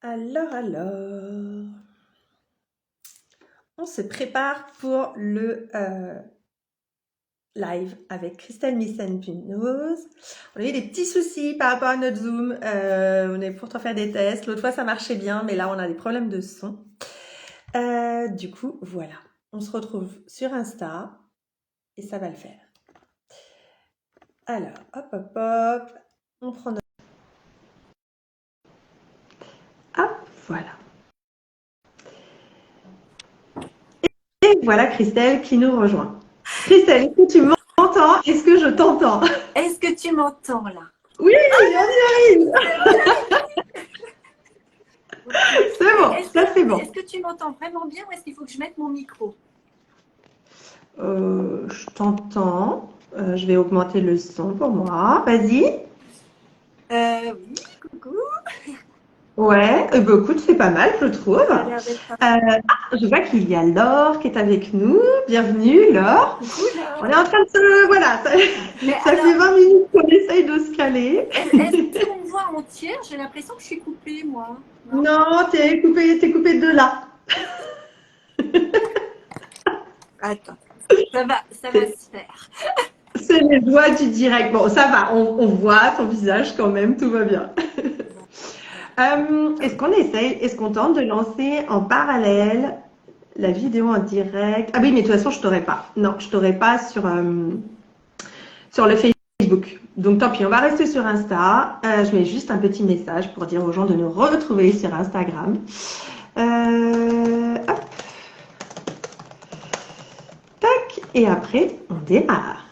Alors, on se prépare pour le live avec Christelle Missen-Pinoz. On a eu des petits soucis par rapport à notre Zoom. On est pourtant faire des tests. L'autre fois, ça marchait bien, mais là, on a des problèmes de son. Du coup, voilà. On se retrouve sur Insta et ça va le faire. Alors, hop, hop, hop. On prend notre... Hop, voilà. Et voilà Christelle qui nous rejoint. Christelle, est-ce que tu m'entends? Est-ce que je t'entends? Est-ce que tu m'entends là? Oui, on y arrive. C'est bon, ça c'est bon. Est-ce que tu m'entends vraiment bien ou est-ce qu'il faut que je mette mon micro? Je t'entends. Je vais augmenter le son pour moi. Vas-y. Oui, coucou. Ouais, bah, écoute, c'est pas mal, je trouve. Je vois qu'il y a Laure qui est avec nous. Bienvenue, Laure. Coucou, Laure. On est en train de se... Voilà, ça fait 20 minutes qu'on essaye de se caler. Est-ce qu'on me voit entière? J'ai l'impression que je suis coupée, moi. Non, t'es coupée de là. Attends, ça va se faire. C'est les joies du direct. Bon, ça va, on voit ton visage quand même, tout va bien. Est-ce qu'on tente de lancer en parallèle la vidéo en direct? Ah oui, mais de toute façon, je t'aurai pas. Non, je t'aurai pas sur le Facebook. Donc tant pis, on va rester sur Insta. Je mets juste un petit message pour dire aux gens de nous retrouver sur Instagram. Hop. Tac, et après, on démarre.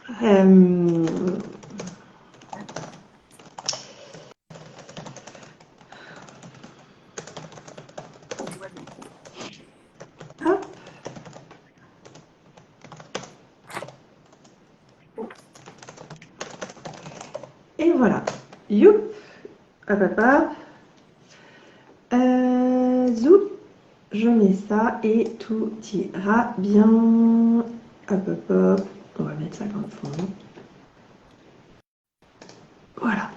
Hop. Et voilà. Youp. Hop, hop, hop. Zoom. Je mets ça et tout ira bien. Hop, hop, hop. On va mettre ça comme fond. Voilà.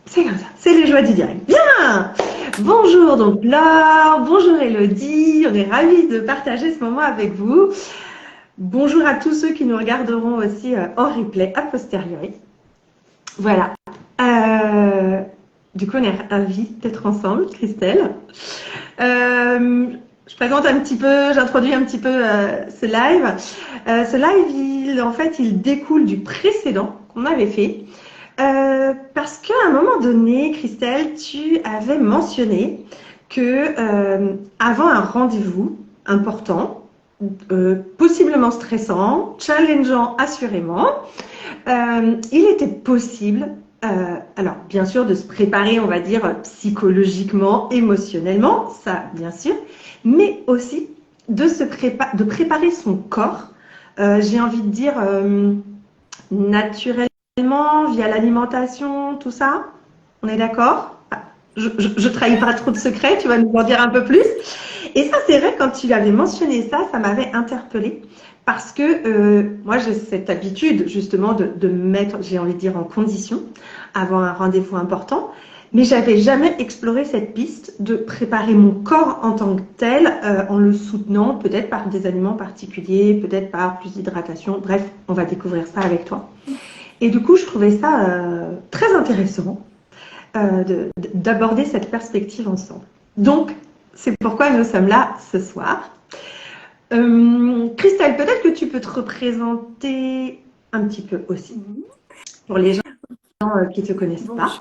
C'est comme ça. C'est les joies du direct. Bien. Bonjour donc Laure. Bonjour Elodie. On est ravis de partager ce moment avec vous. Bonjour à tous ceux qui nous regarderont aussi en replay a posteriori. Voilà. Du coup, on est ravis d'être ensemble, Christelle. Je présente un petit peu, j'introduis un petit peu ce live. Ce live, il découle du précédent qu'on avait fait. Parce qu'à un moment donné, Christelle, tu avais mentionné que avant un rendez-vous important, possiblement stressant, challengeant assurément, il était possible, alors bien sûr de se préparer, on va dire psychologiquement, émotionnellement, ça bien sûr, mais aussi de préparer son corps, j'ai envie de dire naturellement, via l'alimentation, tout ça. On est d'accord? Je trahis pas trop de secrets, tu vas nous en dire un peu plus. Et ça, c'est vrai, quand tu avais mentionné ça, ça m'avait interpellée. Parce que moi, j'ai cette habitude justement de me mettre, j'ai envie de dire, en condition avant un rendez-vous important. Mais j'avais jamais exploré cette piste de préparer mon corps en tant que tel en le soutenant peut-être par des aliments particuliers, peut-être par plus d'hydratation. Bref, on va découvrir ça avec toi. Et du coup, je trouvais ça très intéressant d'aborder cette perspective ensemble. Donc, c'est pourquoi nous sommes là ce soir. Christelle, peut-être que tu peux te représenter un petit peu aussi pour les gens qui ne te connaissent pas.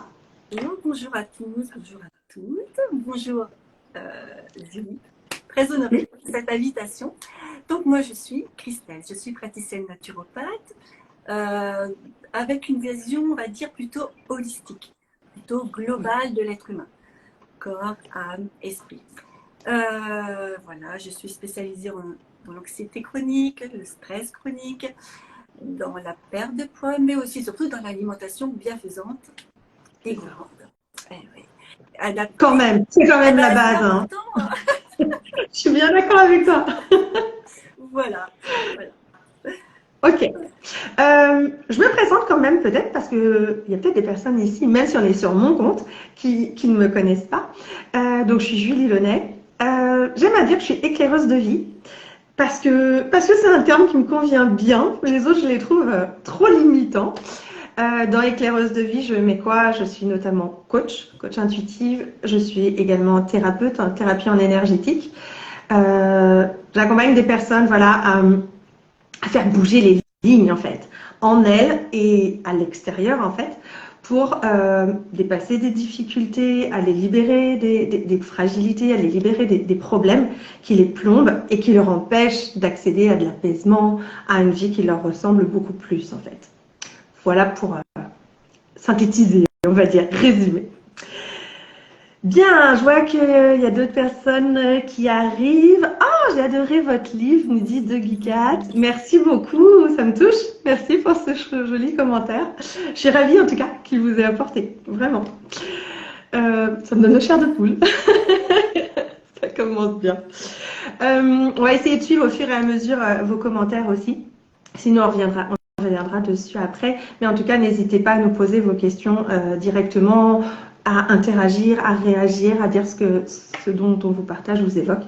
Bonjour à tous, bonjour à toutes, bonjour Julie, très honorée de cette invitation. Donc moi je suis Christelle, je suis praticienne naturopathe avec une vision, on va dire, plutôt holistique, plutôt globale de l'être humain, corps, âme, esprit. Voilà, je suis spécialisée dans l'anxiété chronique, le stress chronique, dans la perte de poids, mais aussi surtout dans l'alimentation bienfaisante et gourmande. Quand même, c'est quand même la base. Hein. Je suis bien d'accord avec toi. Voilà. Ok. Je me présente quand même peut-être parce que il y a peut-être des personnes ici, même si on est sur mon compte, qui ne me connaissent pas. Donc je suis Julie Launay. J'aime à dire que je suis éclaireuse de vie parce que c'est un terme qui me convient bien. Les autres, je les trouve trop limitants. Dans éclaireuse de vie, je mets quoi? Je suis notamment coach intuitive. Je suis également thérapeute en thérapie en énergétique. J'accompagne des personnes, voilà, à faire bouger les lignes en fait, en elles et à l'extérieur en fait, pour dépasser des difficultés, à les libérer des fragilités, à les libérer des problèmes qui les plombent et qui leur empêchent d'accéder à de l'apaisement, à une vie qui leur ressemble beaucoup plus en fait. Voilà pour synthétiser, on va dire, résumer. Bien, je vois qu'il y a d'autres personnes qui arrivent. Oh, j'ai adoré votre livre, nous dit Dougie Cat. Merci beaucoup, ça me touche. Merci pour ce joli commentaire. Je suis ravie en tout cas qu'il vous ait apporté, vraiment. Ça me donne le chair de poule. Ça commence bien. On va essayer de suivre au fur et à mesure vos commentaires aussi. Sinon, on reviendra dessus après. Mais en tout cas, n'hésitez pas à nous poser vos questions directement, à interagir, à réagir, à dire ce dont on vous partage, vous évoque.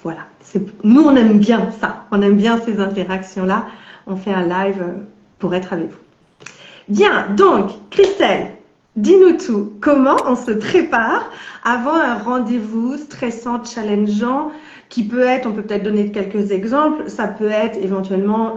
Voilà. Nous, on aime bien ça. On aime bien ces interactions-là. On fait un live pour être avec vous. Bien. Donc, Christelle, dis-nous tout. Comment on se prépare avant un rendez-vous stressant, challengeant, qui peut être, on peut peut-être donner quelques exemples, ça peut être éventuellement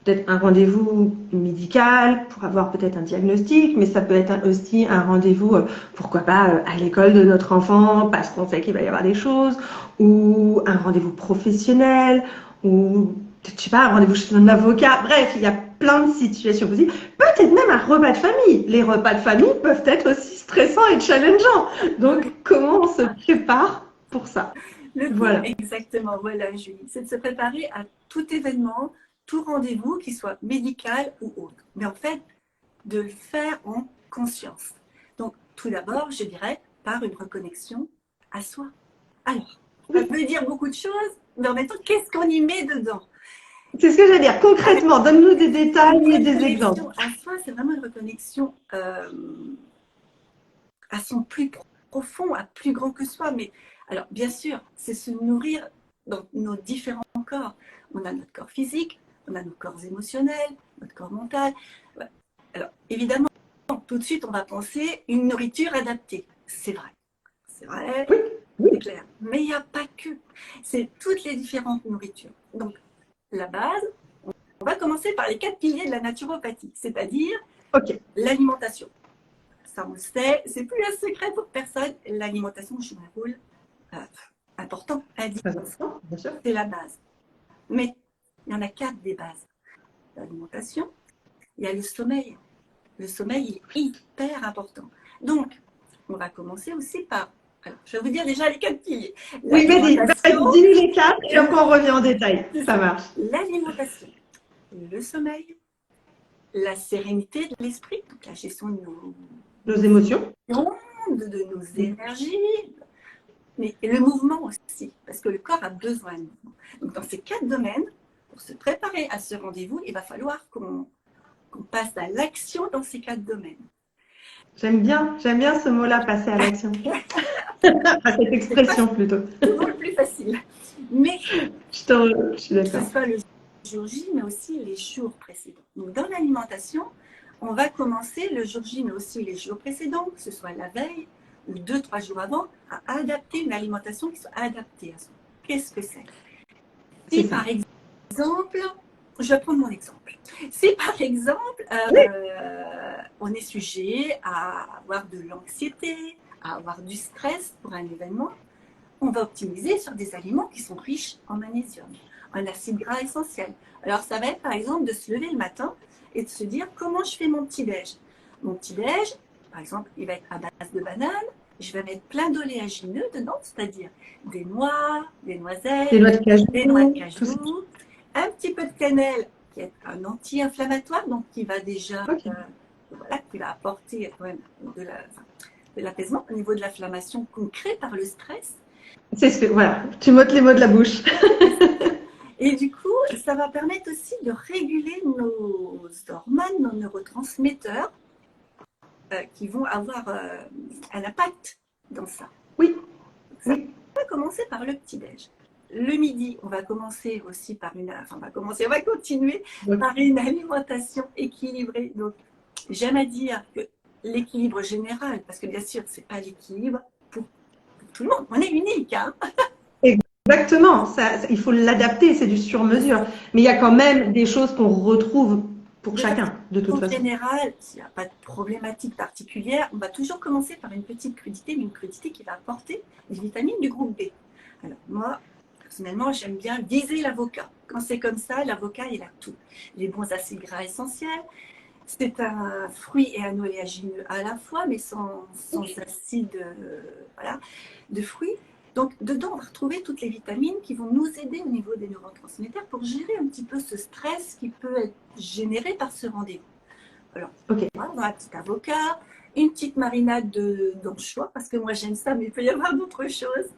peut-être un rendez-vous médical pour avoir peut-être un diagnostic, mais ça peut être aussi un rendez-vous, pourquoi pas, à l'école de notre enfant, parce qu'on sait qu'il va y avoir des choses, ou un rendez-vous professionnel, ou je sais pas, un rendez-vous chez un avocat. Bref, il y a plein de situations possibles. Peut-être même un repas de famille. Les repas de famille peuvent être aussi stressants et challengeants. Donc, comment on se prépare pour ça? Voilà. Exactement, voilà Julie. C'est de se préparer à tout événement, tout rendez-vous, qu'il soit médical ou autre. Mais en fait, de le faire en conscience. Donc, tout d'abord, je dirais, par une reconnexion à soi. Alors, ça veut dire beaucoup de choses, mais en même temps, qu'est-ce qu'on y met dedans? C'est ce que j'allais dire. Concrètement, donne-nous des détails et des exemples. À soi, c'est vraiment une reconnexion à son plus profond, à plus grand que soi. Mais alors, bien sûr, c'est se nourrir dans nos différents corps. On a notre corps physique, on a nos corps émotionnels, notre corps mental. Alors, évidemment, tout de suite, on va penser une nourriture adaptée. C'est vrai. C'est vrai, c'est clair. Mais il n'y a pas que. C'est toutes les différentes nourritures. Donc, la base, on va commencer par les 4 piliers de la naturopathie, c'est-à-dire l'alimentation. Ça, on le sait, c'est plus un secret pour personne. L'alimentation joue un rôle important, indispensable. C'est la base. Mais il y en a 4 des bases. L'alimentation, il y a le sommeil. Le sommeil est hyper important. Donc, on va commencer aussi par... Alors, je vais vous dire déjà les 4 piliers. Oui, mais dis-nous les 4 et après on revient en détail. Ça marche. L'alimentation, le sommeil, la sérénité de l'esprit, donc la gestion de nos émotions, de nos énergies, mais le mouvement aussi, parce que le corps a besoin de mouvement. Donc, dans ces 4 domaines, pour se préparer à ce rendez-vous, il va falloir qu'on passe à l'action dans ces 4 domaines. J'aime bien ce mot-là, passer à l'action. À cette expression plutôt. C'est toujours le plus facile. Mais je suis d'accord. Que ce soit le jour J, mais aussi les jours précédents. Donc, dans l'alimentation, on va commencer le jour J, mais aussi les jours précédents, que ce soit la veille ou 2-3 jours avant, à adapter une alimentation qui soit adaptée à soi. Qu'est-ce que c'est? Si par exemple, je vais prendre mon exemple. Si par exemple, on est sujet à avoir de l'anxiété, à avoir du stress pour un événement, on va optimiser sur des aliments qui sont riches en magnésium, en acides gras essentiels. Alors, ça va être par exemple de se lever le matin et de se dire comment je fais mon petit-déj. Mon petit-déj, par exemple, il va être à base de bananes. Je vais mettre plein d'oléagineux dedans, c'est-à-dire des noix, des noisettes, des noix de cajou, un petit peu de cannelle qui est un anti-inflammatoire, donc qui va déjà qui va apporter quand même de l'apaisement au niveau de l'inflammation qu'on crée par le stress. C'est ce que, voilà, tu m'ôtes les mots de la bouche. Et du coup, ça va permettre aussi de réguler nos hormones, nos neurotransmetteurs qui vont avoir un impact dans ça. Oui, Ça oui. va commencer par le petit-déj. Le midi, on va commencer aussi par on va continuer par une alimentation équilibrée. Donc, j'aime à dire que l'équilibre général, parce que bien sûr, c'est pas l'équilibre pour tout le monde. On est unique, hein. Exactement, il faut l'adapter, c'est du sur-mesure. Mais il y a quand même des choses qu'on retrouve pour chacun, de toute En façon. général, s'il n'y a pas de problématique particulière, on va toujours commencer par une petite crudité, mais une crudité qui va apporter des vitamines du groupe B. Alors moi, personnellement, j'aime bien viser l'avocat. Quand c'est comme ça, l'avocat, il a tout. Les bons acides gras essentiels. C'est un fruit et un oléagineux à la fois, mais sans acide de fruits. Donc, dedans, on va retrouver toutes les vitamines qui vont nous aider au niveau des neurotransmetteurs pour gérer un petit peu ce stress qui peut être généré par ce rendez-vous. Alors, on a un petit avocat, une petite marinade d'anchois, parce que moi j'aime ça, mais il peut y avoir d'autres choses.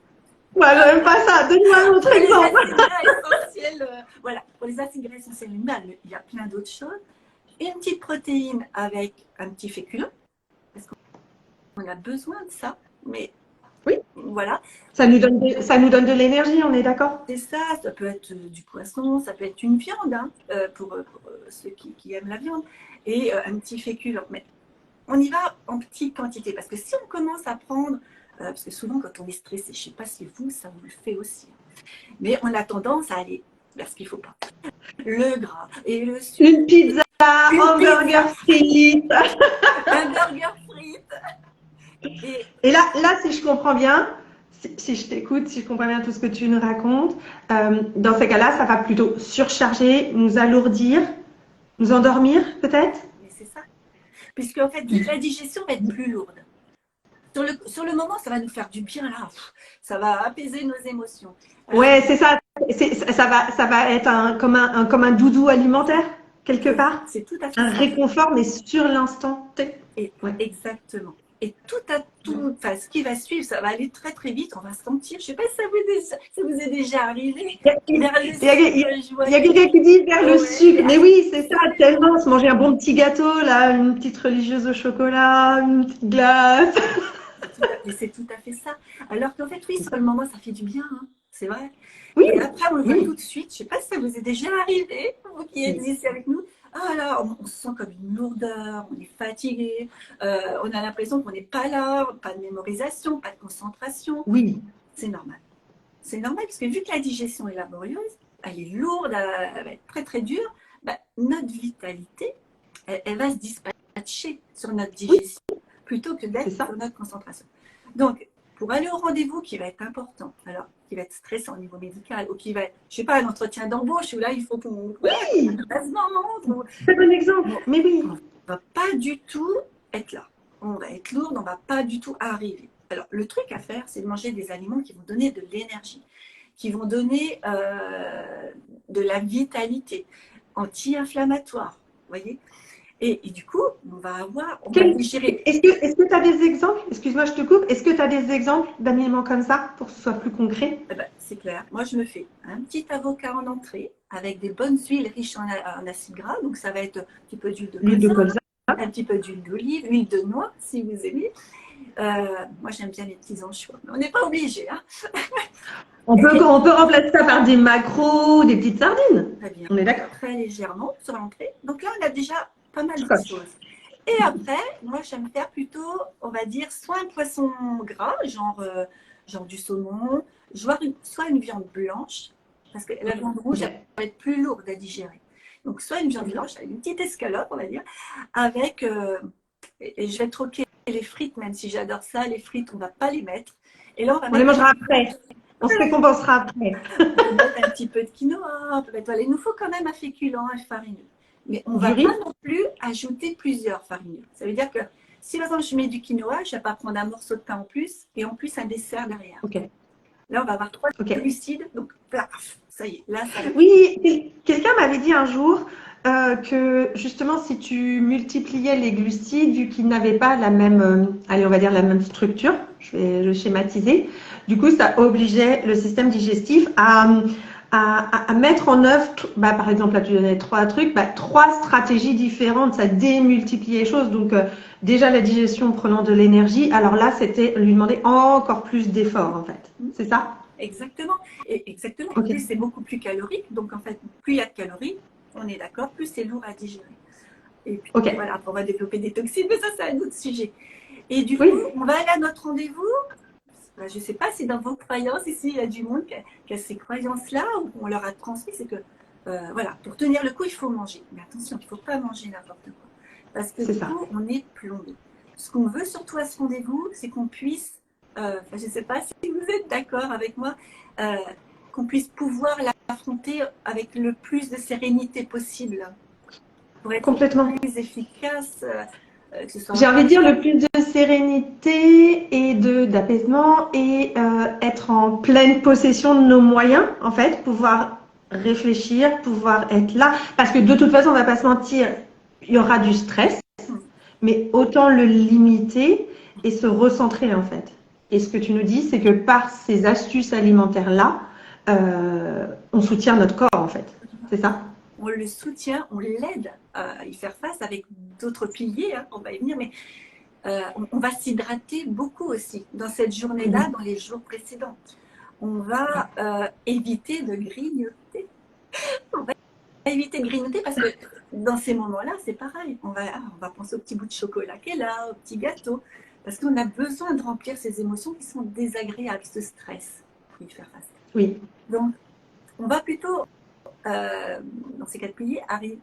Moi, je n'aime pas ça. Donne-moi un autre exemple. Les acides gras essentiels, voilà, pour les acides gras essentiels humains, il y a plein d'autres choses. Une petite protéine avec un petit féculent, parce qu'on a besoin de ça, mais oui, voilà. Ça nous donne de l'énergie, on est d'accord? C'est ça, ça peut être du poisson, ça peut être une viande, hein, pour ceux qui aiment la viande, et un petit féculent. Mais on y va en petite quantité, parce que si on commence à prendre, parce que souvent quand on est stressé, je ne sais pas si vous, ça vous le fait aussi, mais on a tendance à aller vers ce qu'il ne faut pas. Le gras et le sucre. Une pizza, un burger frites. Un burger frites. Et là, si je comprends bien, si je t'écoute, si je comprends bien tout ce que tu nous racontes, dans ces cas-là, ça va plutôt surcharger, nous alourdir, nous endormir peut-être? Mais c'est ça. Puisque en fait, la digestion va être plus lourde. Sur le moment, ça va nous faire du bien, là. Ça va apaiser nos émotions. Ouais, c'est ça. Ça va être comme un doudou alimentaire, quelque part. C'est tout à fait un ça. Réconfort, mais sur l'instant T. Ouais. Exactement. Et enfin, ce qui va suivre, ça va aller très très vite. On va se sentir, je ne sais pas si ça vous est déjà arrivé. Il y a quelqu'un qui dit vers le sucre. Mais oui, c'est ça, tellement. Se manger un bon petit gâteau, là, une petite religieuse au chocolat, une petite glace. C'est tout à fait ça. Alors qu'en fait, oui, sur le moment, ça fait du bien. Hein. C'est vrai. Oui. Et après, on le voit tout de suite. Je ne sais pas si ça vous est déjà arrivé, vous qui êtes ici avec nous. Ah là, on se sent comme une lourdeur, on est fatigué, on a l'impression qu'on n'est pas là, pas de mémorisation, pas de concentration. Oui. C'est normal. C'est normal parce que vu que la digestion est laborieuse, elle est lourde, elle va être très très dure, notre vitalité, elle va se dispatcher sur notre digestion plutôt que d'être sur notre concentration. Donc, pour aller au rendez-vous qui va être important, alors qui va être stressant au niveau médical, ou qui va être, je sais pas, un entretien d'embauche où là il faut qu'on c'est un bon exemple, mais oui. On va pas du tout être là. On va être lourde, on va pas du tout arriver. Alors, le truc à faire, c'est de manger des aliments qui vont donner de l'énergie, qui vont donner de la vitalité, anti-inflammatoire, vous voyez. Et du coup, on va digérer. Est-ce que tu as des exemples? Excuse-moi, je te coupe. Est-ce que tu as des exemples d'aliments comme ça pour que ce soit plus concret? C'est clair. Moi, je me fais un petit avocat en entrée avec des bonnes huiles riches en acides gras. Donc, ça va être un petit peu d'huile de colza, un petit peu d'huile d'olive, huile de noix, si vous aimez. Moi, j'aime bien les petits anchois. Mais on n'est pas obligé. Hein. On peut remplacer ça par des maquereaux, des petites sardines. Très bien. On est d'accord? Très légèrement sur l'entrée. Donc là, on a déjà pas mal de choses. Et après, moi, j'aime faire plutôt, on va dire, soit un poisson gras, genre du saumon, soit une viande blanche, parce que la viande rouge, elle va être plus lourde à digérer. Donc, soit une viande blanche, une petite escalope, on va dire, avec, et je vais troquer les frites, même si j'adore ça, les frites, on ne va pas les mettre. Et là, on les mangera après. On se récompensera après. On peut mettre un petit peu de quinoa, on peut mettre, il nous faut quand même un féculent, un farineux. Mais on ne va pas non plus ajouter plusieurs farineux. Ça veut dire que si par exemple je mets du quinoa, je ne vais pas prendre un morceau de pain en plus et en plus un dessert derrière. Okay. Là, on va avoir 3 glucides. Donc, paf, ça y est. Là, ça... Oui, quelqu'un m'avait dit un jour que justement, si tu multipliais les glucides, vu qu'ils n'avaient pas la même, allez, on va dire la même structure, je vais schématiser, du coup, ça obligeait le système digestif à à mettre en œuvre, bah, par exemple, là tu donnais 3 trucs, bah, 3 stratégies différentes, ça démultiplie les choses. Donc déjà la digestion prenant de l'énergie, alors là c'était lui demander encore plus d'efforts en fait. C'est ça? Exactement. Et exactement. En Ok. plus, c'est beaucoup plus calorique. Donc, en fait, plus il y a de calories, on est d'accord, plus c'est lourd à digérer. Et puis, Ok. voilà, après, on va développer des toxines, mais ça, c'est un autre sujet. Et du coup, Oui. on va aller à notre rendez-vous. Je ne sais pas si dans vos croyances, ici, il y a du monde qui a ces croyances-là, ou on leur a transmis, c'est que, voilà, pour tenir le coup, il faut manger. Mais attention, il ne faut pas manger n'importe quoi. Parce que C'est du ça. coup, on est plombé. Ce qu'on veut surtout à ce rendez-vous, c'est qu'on puisse, je ne sais pas si vous êtes d'accord avec moi, euh, qu'on puisse pouvoir l'affronter avec le plus de sérénité possible pour être Complètement. plus efficace, que ce soit J'ai envie de dire rapide. le plus de sérénité et d'apaisement et être en pleine possession de nos moyens, en fait, pouvoir réfléchir, pouvoir être là. Parce que de toute façon, on va pas se mentir, il y aura du stress, mais autant le limiter et se recentrer, en fait. Et ce que tu nous dis, c'est que par ces astuces alimentaires-là, on soutient notre corps, en fait. C'est ça? On le soutient, on l'aide à y faire face avec d'autres piliers, hein, on va y venir, mais on va s'hydrater beaucoup aussi dans cette journée-là, dans les jours précédents. On va éviter de grignoter. On va éviter de grignoter parce que dans ces moments-là, c'est pareil. On va penser au petit bout de chocolat qui est là, au petit gâteau, parce qu'on a besoin de remplir ces émotions qui sont désagréables, ce stress, pour y faire face. Oui. Donc, on va plutôt, dans ces cas de piliers, arriver.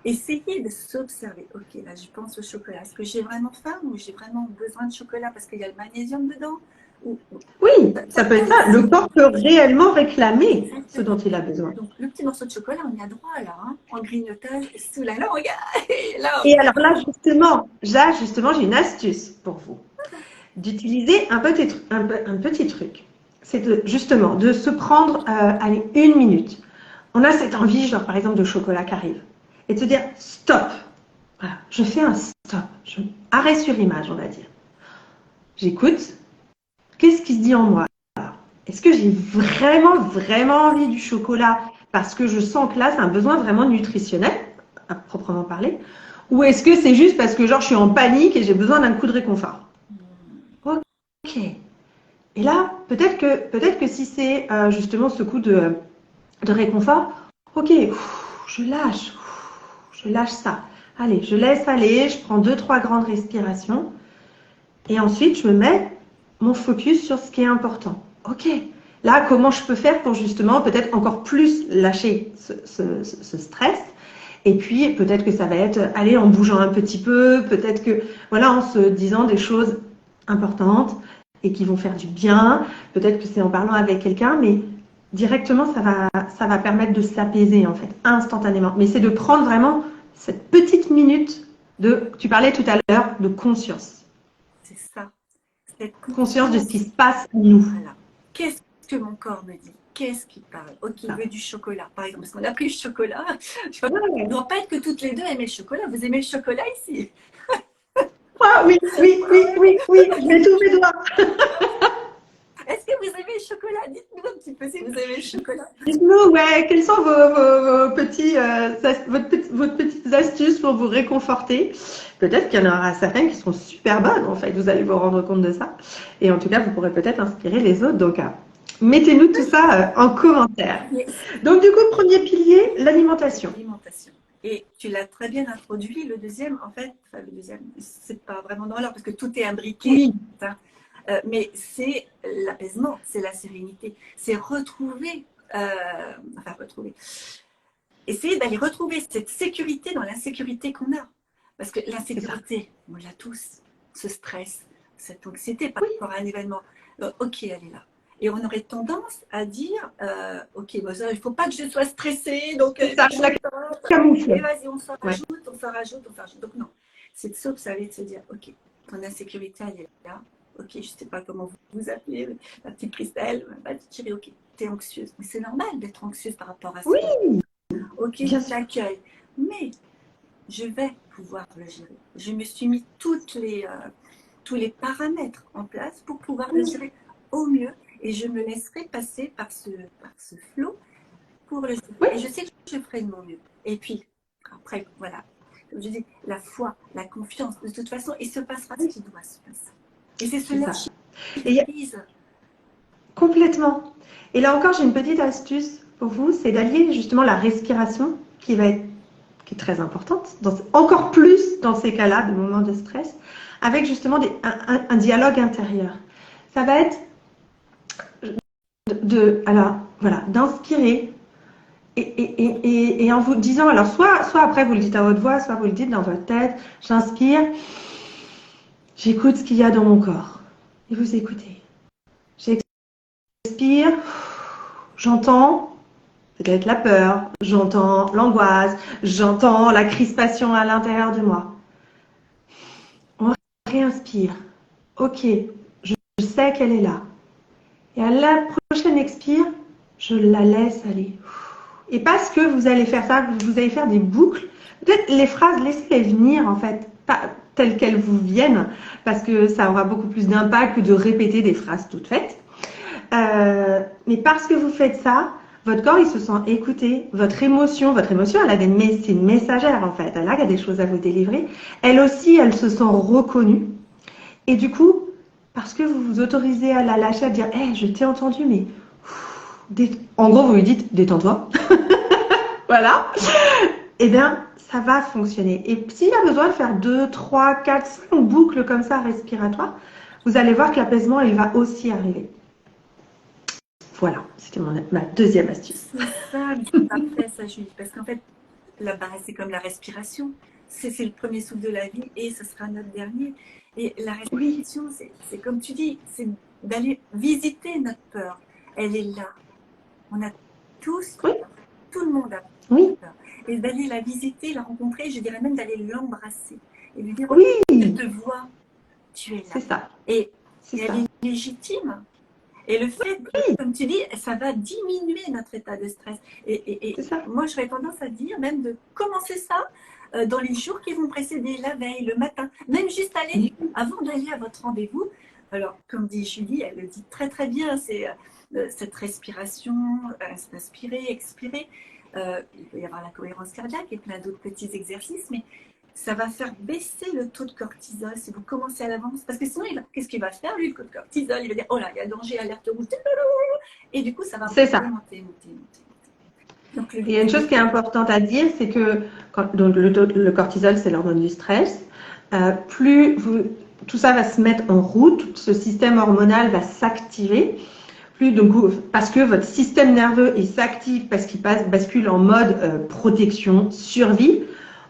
Essayer de s'observer. Ok, là, je pense au chocolat. Est-ce que j'ai vraiment faim ou j'ai vraiment besoin de chocolat parce qu'il y a le magnésium dedans ou... Oui, ça peut être ça. Le corps peut réellement réclamer ce dont Exactement. il a besoin. Donc, le petit morceau de chocolat, on y a droit là, hein, en grignotage sous la langue. Et là, Et alors là, justement, j'ai une astuce pour vous. D'utiliser un petit truc. C'est justement de se prendre, allez, 1 minute. On a cette envie, genre par exemple de chocolat qui arrive. Et de se dire, stop. Voilà, je fais un stop. Arrêt sur image, on va dire. J'écoute. Qu'est-ce qui se dit en moi? Est-ce que j'ai vraiment, vraiment envie du chocolat parce que je sens que là, c'est un besoin vraiment nutritionnel, à proprement parler? Ou est-ce que c'est juste parce que genre je suis en panique et j'ai besoin d'un coup de réconfort? Ok. Et là, peut-être que si c'est justement ce coup de réconfort, ok, je lâche ça. Allez, je laisse aller, je prends 2, 3 grandes respirations et ensuite je me mets mon focus sur ce qui est important. Ok, là, comment je peux faire pour justement peut-être encore plus lâcher ce stress? Et puis peut-être que ça va être aller en bougeant un petit peu, peut-être que voilà, en se disant des choses importantes et qui vont faire du bien. Peut-être que c'est en parlant avec quelqu'un, mais directement ça va permettre de s'apaiser en fait instantanément. Mais c'est de prendre vraiment cette petite minute de, tu parlais tout à l'heure, de conscience, c'est ça. Cette conscience de ce qui conscience. se passe en nous. Voilà. Qu'est-ce que mon corps me dit? Qu'est-ce qui parle? Ok, il veut du chocolat, par exemple, parce qu'on a pris le chocolat. Il ne doit pas être que toutes les deux aimer le chocolat. Vous aimez le chocolat ici? Ah oui, oui, oui, oui, oui, je mets tous mes doigts. Est-ce que vous aimez le chocolat? Dites-nous un petit peu si vous aimez le chocolat. Dites-nous, ouais, quelles sont vos petits, votre petites astuces pour vous réconforter? Peut-être qu'il y en aura certaines qui seront super bonnes, en fait, vous allez vous rendre compte de ça. Et en tout cas, vous pourrez peut-être inspirer les autres. Donc, mettez-nous tout ça en commentaire. Yes. Donc, du coup, premier pilier, l'alimentation. L'alimentation. Et tu l'as très bien introduit. Le deuxième, en fait, enfin, le deuxième, c'est pas vraiment dans l'ordre parce que tout est imbriqué. Oui. Hein. Mais c'est l'apaisement, c'est la sérénité, c'est retrouver, essayer d'aller retrouver cette sécurité dans l'insécurité qu'on a. Parce que l'insécurité, on l'a tous, ce stress, cette anxiété par rapport à un événement. Donc, ok, elle est là. Et on aurait tendance à dire, ok, bon, ça, il ne faut pas que je sois stressée, donc Ça, je la camoufle. et vas-y, on s'en rajoute, on s'en rajoute, on s'en rajoute. Donc non, c'est de s'observer, de se dire, ok, ton insécurité, elle est là. Ok, je ne sais pas comment vous vous appelez, la petite Christelle, va te tirer, ok, tu es anxieuse. Mais c'est normal d'être anxieuse par rapport à ça. Oui, ok, bien je sûr. t'accueille. Mais je vais pouvoir le gérer. Je me suis mis tous les paramètres en place pour pouvoir le gérer au mieux et je me laisserai passer par ce flot pour le faire. Oui. Et je sais que je ferai de mon mieux. Et puis, après, voilà, comme je dis, la foi, la confiance, de toute façon, il se passera ce qui doit se passer. Et c'est ce lâcher prise. Complètement. Et là encore, j'ai une petite astuce pour vous, c'est d'allier justement la respiration qui est très importante, encore plus dans ces cas-là, de moments de stress, avec justement un dialogue intérieur. Ça va être alors voilà, d'inspirer et en vous disant, alors soit après vous le dites à haute voix, soit vous le dites dans votre tête, j'inspire, j'écoute ce qu'il y a dans mon corps et vous écoutez. J'expire, j'entends peut-être la peur, j'entends l'angoisse, j'entends la crispation à l'intérieur de moi. On réinspire. Ok, je sais qu'elle est là. Et à la prochaine expire, je la laisse aller. Et parce que vous allez faire ça, vous allez faire des boucles. Peut-être les phrases, laissez-les venir en fait, pas telles qu'elles vous viennent, parce que ça aura beaucoup plus d'impact que de répéter des phrases toutes faites. Mais parce que vous faites ça, votre corps il se sent écouté, votre émotion c'est une messagère en fait, elle a des choses à vous délivrer. Elle aussi, elle se sent reconnue. Et du coup, parce que vous vous autorisez à la lâcher, à dire hey, je t'ai entendu, mais en gros, vous lui dites détends-toi. Voilà. Eh bien, ça va fonctionner. Et s'il y a besoin de faire 2, 3, 4, 5 boucles comme ça respiratoires, vous allez voir que l'apaisement, il va aussi arriver. Voilà, c'était ma deuxième astuce. C'est ça, après ça, Julie, parce qu'en fait, la base, c'est comme la respiration. C'est le premier souffle de la vie et ce sera notre dernier. Et la respiration, c'est comme tu dis, c'est d'aller visiter notre peur. Elle est là. On a tous peur. Tout le monde a peur. Et d'aller la visiter, la rencontrer, je dirais même d'aller l'embrasser. Et lui dire, je te vois, tu es là. C'est ça. Et elle est légitime. Et le fait, comme tu dis, ça va diminuer notre état de stress. Et moi, j'aurais tendance à dire même de commencer ça dans les jours qui vont précéder la veille, le matin. Même juste aller, avant d'aller à votre rendez-vous. Alors, comme dit Julie, elle le dit très très bien, c'est cette respiration, inspirer, expirer. Il peut y avoir la cohérence cardiaque et plein d'autres petits exercices, mais ça va faire baisser le taux de cortisol si vous commencez à l'avance. Parce que sinon, qu'est-ce qu'il va faire, lui, le taux de cortisol? Il va dire, oh là, il y a danger, alerte rouge. Et du coup, ça va monter. Donc, il y a une chose qui est importante à dire, c'est que donc le cortisol, c'est l'hormone du stress. Tout ça va se mettre en route, ce système hormonal va s'activer. Parce que votre système nerveux s'active, parce qu'il bascule en mode protection, survie,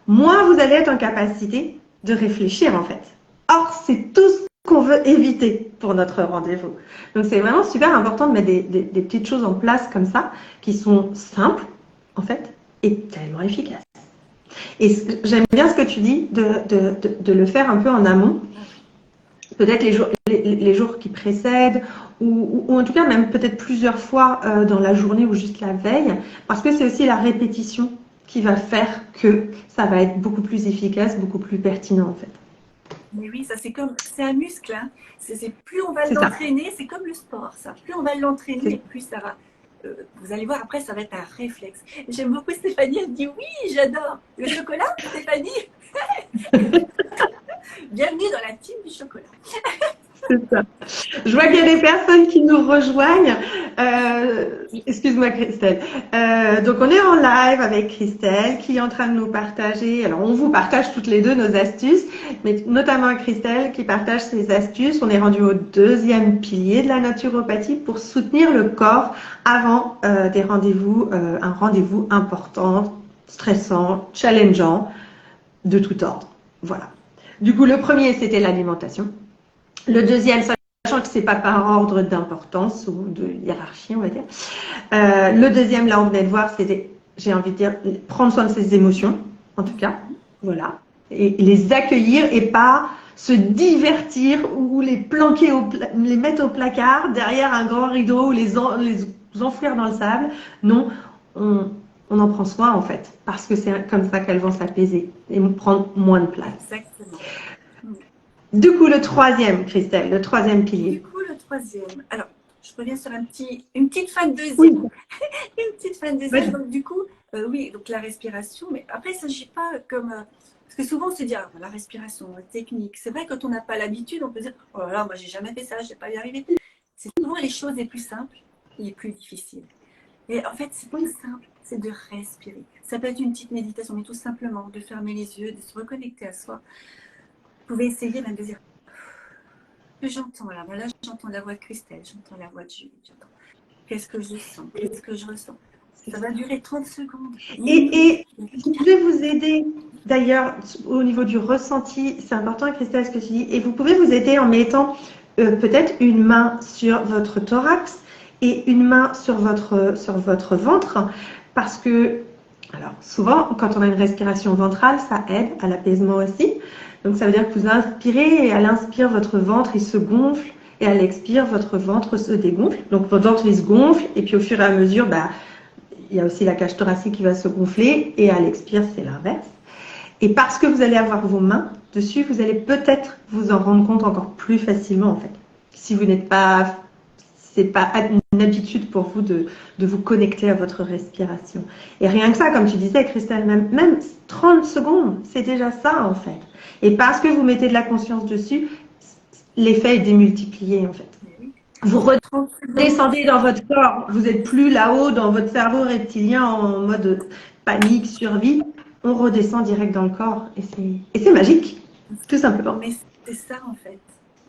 moins vous allez être en capacité de réfléchir en fait. Or, c'est tout ce qu'on veut éviter pour notre rendez-vous. Donc, c'est vraiment super important de mettre des petites choses en place comme ça, qui sont simples en fait, et tellement efficaces. Et j'aime bien ce que tu dis de le faire un peu en amont. Peut-être les jours qui précèdent, ou en tout cas même peut-être plusieurs fois dans la journée ou juste la veille, parce que c'est aussi la répétition qui va faire que ça va être beaucoup plus efficace, beaucoup plus pertinent en fait. Mais oui, ça c'est un muscle. Hein. Plus on va l'entraîner, c'est comme le sport, ça. Plus on va l'entraîner, plus ça va. Vous allez voir, après, ça va être un réflexe. J'aime beaucoup Stéphanie, elle dit oui, j'adore. Le chocolat, Stéphanie. Bienvenue dans la team du chocolat. C'est ça. Je vois qu'il y a des personnes qui nous rejoignent. Excuse-moi Christelle. Donc on est en live avec Christelle qui est en train de nous partager. Alors on vous partage toutes les deux nos astuces, mais notamment Christelle qui partage ses astuces. On est rendu au deuxième pilier de la naturopathie pour soutenir le corps avant des rendez-vous, un rendez-vous important, stressant, challengeant, de tout ordre. Voilà. Du coup, le premier, c'était l'alimentation. Le deuxième, sachant que ce n'est pas par ordre d'importance ou de hiérarchie, on va dire. Le deuxième, là, on venait de voir, c'était, j'ai envie de dire, prendre soin de ses émotions, en tout cas. Voilà. Et les accueillir et pas se divertir ou les planquer, les mettre au placard derrière un grand rideau ou les enfouir dans le sable. Non, on en prend soin, en fait, parce que c'est comme ça qu'elles vont s'apaiser et prendre moins de place. Exactement. Du coup, le troisième, Christelle, le troisième pilier. Du coup, le troisième. Alors, je reviens sur une petite fin de Oui, deuxième. Une petite fin de deuxième. vas-y. Donc, du coup, oui, donc la respiration. Mais après, il ne s'agit pas comme. Parce que souvent, on se dit, ah, la respiration, la technique. C'est vrai, quand on n'a pas l'habitude, on peut dire, oh là là, moi, j'ai jamais fait ça, je ne vais pas y arriver. C'est souvent les choses les plus simples, les plus difficiles. Et en fait, c'est tout Oui. simple, c'est de respirer. Ça peut être une petite méditation, mais tout simplement de fermer les yeux, de se reconnecter à soi. Vous pouvez essayer même de dire, que j'entends là, voilà, j'entends la voix de Christelle, j'entends la voix de Julie, j'entends. Qu'est-ce que je sens? Qu'est-ce que je ressens? Ça va durer 30 secondes. Et ce qui pouvait vous aider, d'ailleurs, au niveau du ressenti, c'est important, Christelle, ce que tu dis, et vous pouvez vous aider en mettant peut-être une main sur votre thorax et une main sur votre ventre, parce que, alors, souvent, quand on a une respiration ventrale, ça aide à l'apaisement aussi. Donc, ça veut dire que vous inspirez, et à l'inspire, votre ventre, il se gonfle, et à l'expire, votre ventre se dégonfle. Donc, votre ventre, il se gonfle, et puis au fur et à mesure, bah, il y a aussi la cage thoracique qui va se gonfler et à l'expire, c'est l'inverse. Et parce que vous allez avoir vos mains dessus, vous allez peut-être vous en rendre compte encore plus facilement en fait. Si vous n'êtes pas, c'est pas une habitude pour vous de vous connecter à votre respiration. Et rien que ça, comme tu disais, Christelle, même 30 secondes, c'est déjà ça en fait. Et parce que vous mettez de la conscience dessus, l'effet est démultiplié en fait. Vous redescendez dans votre corps, vous n'êtes plus là-haut dans votre cerveau reptilien en mode panique, survie. On redescend direct dans le corps et c'est magique, tout simplement. Mais c'est ça en fait.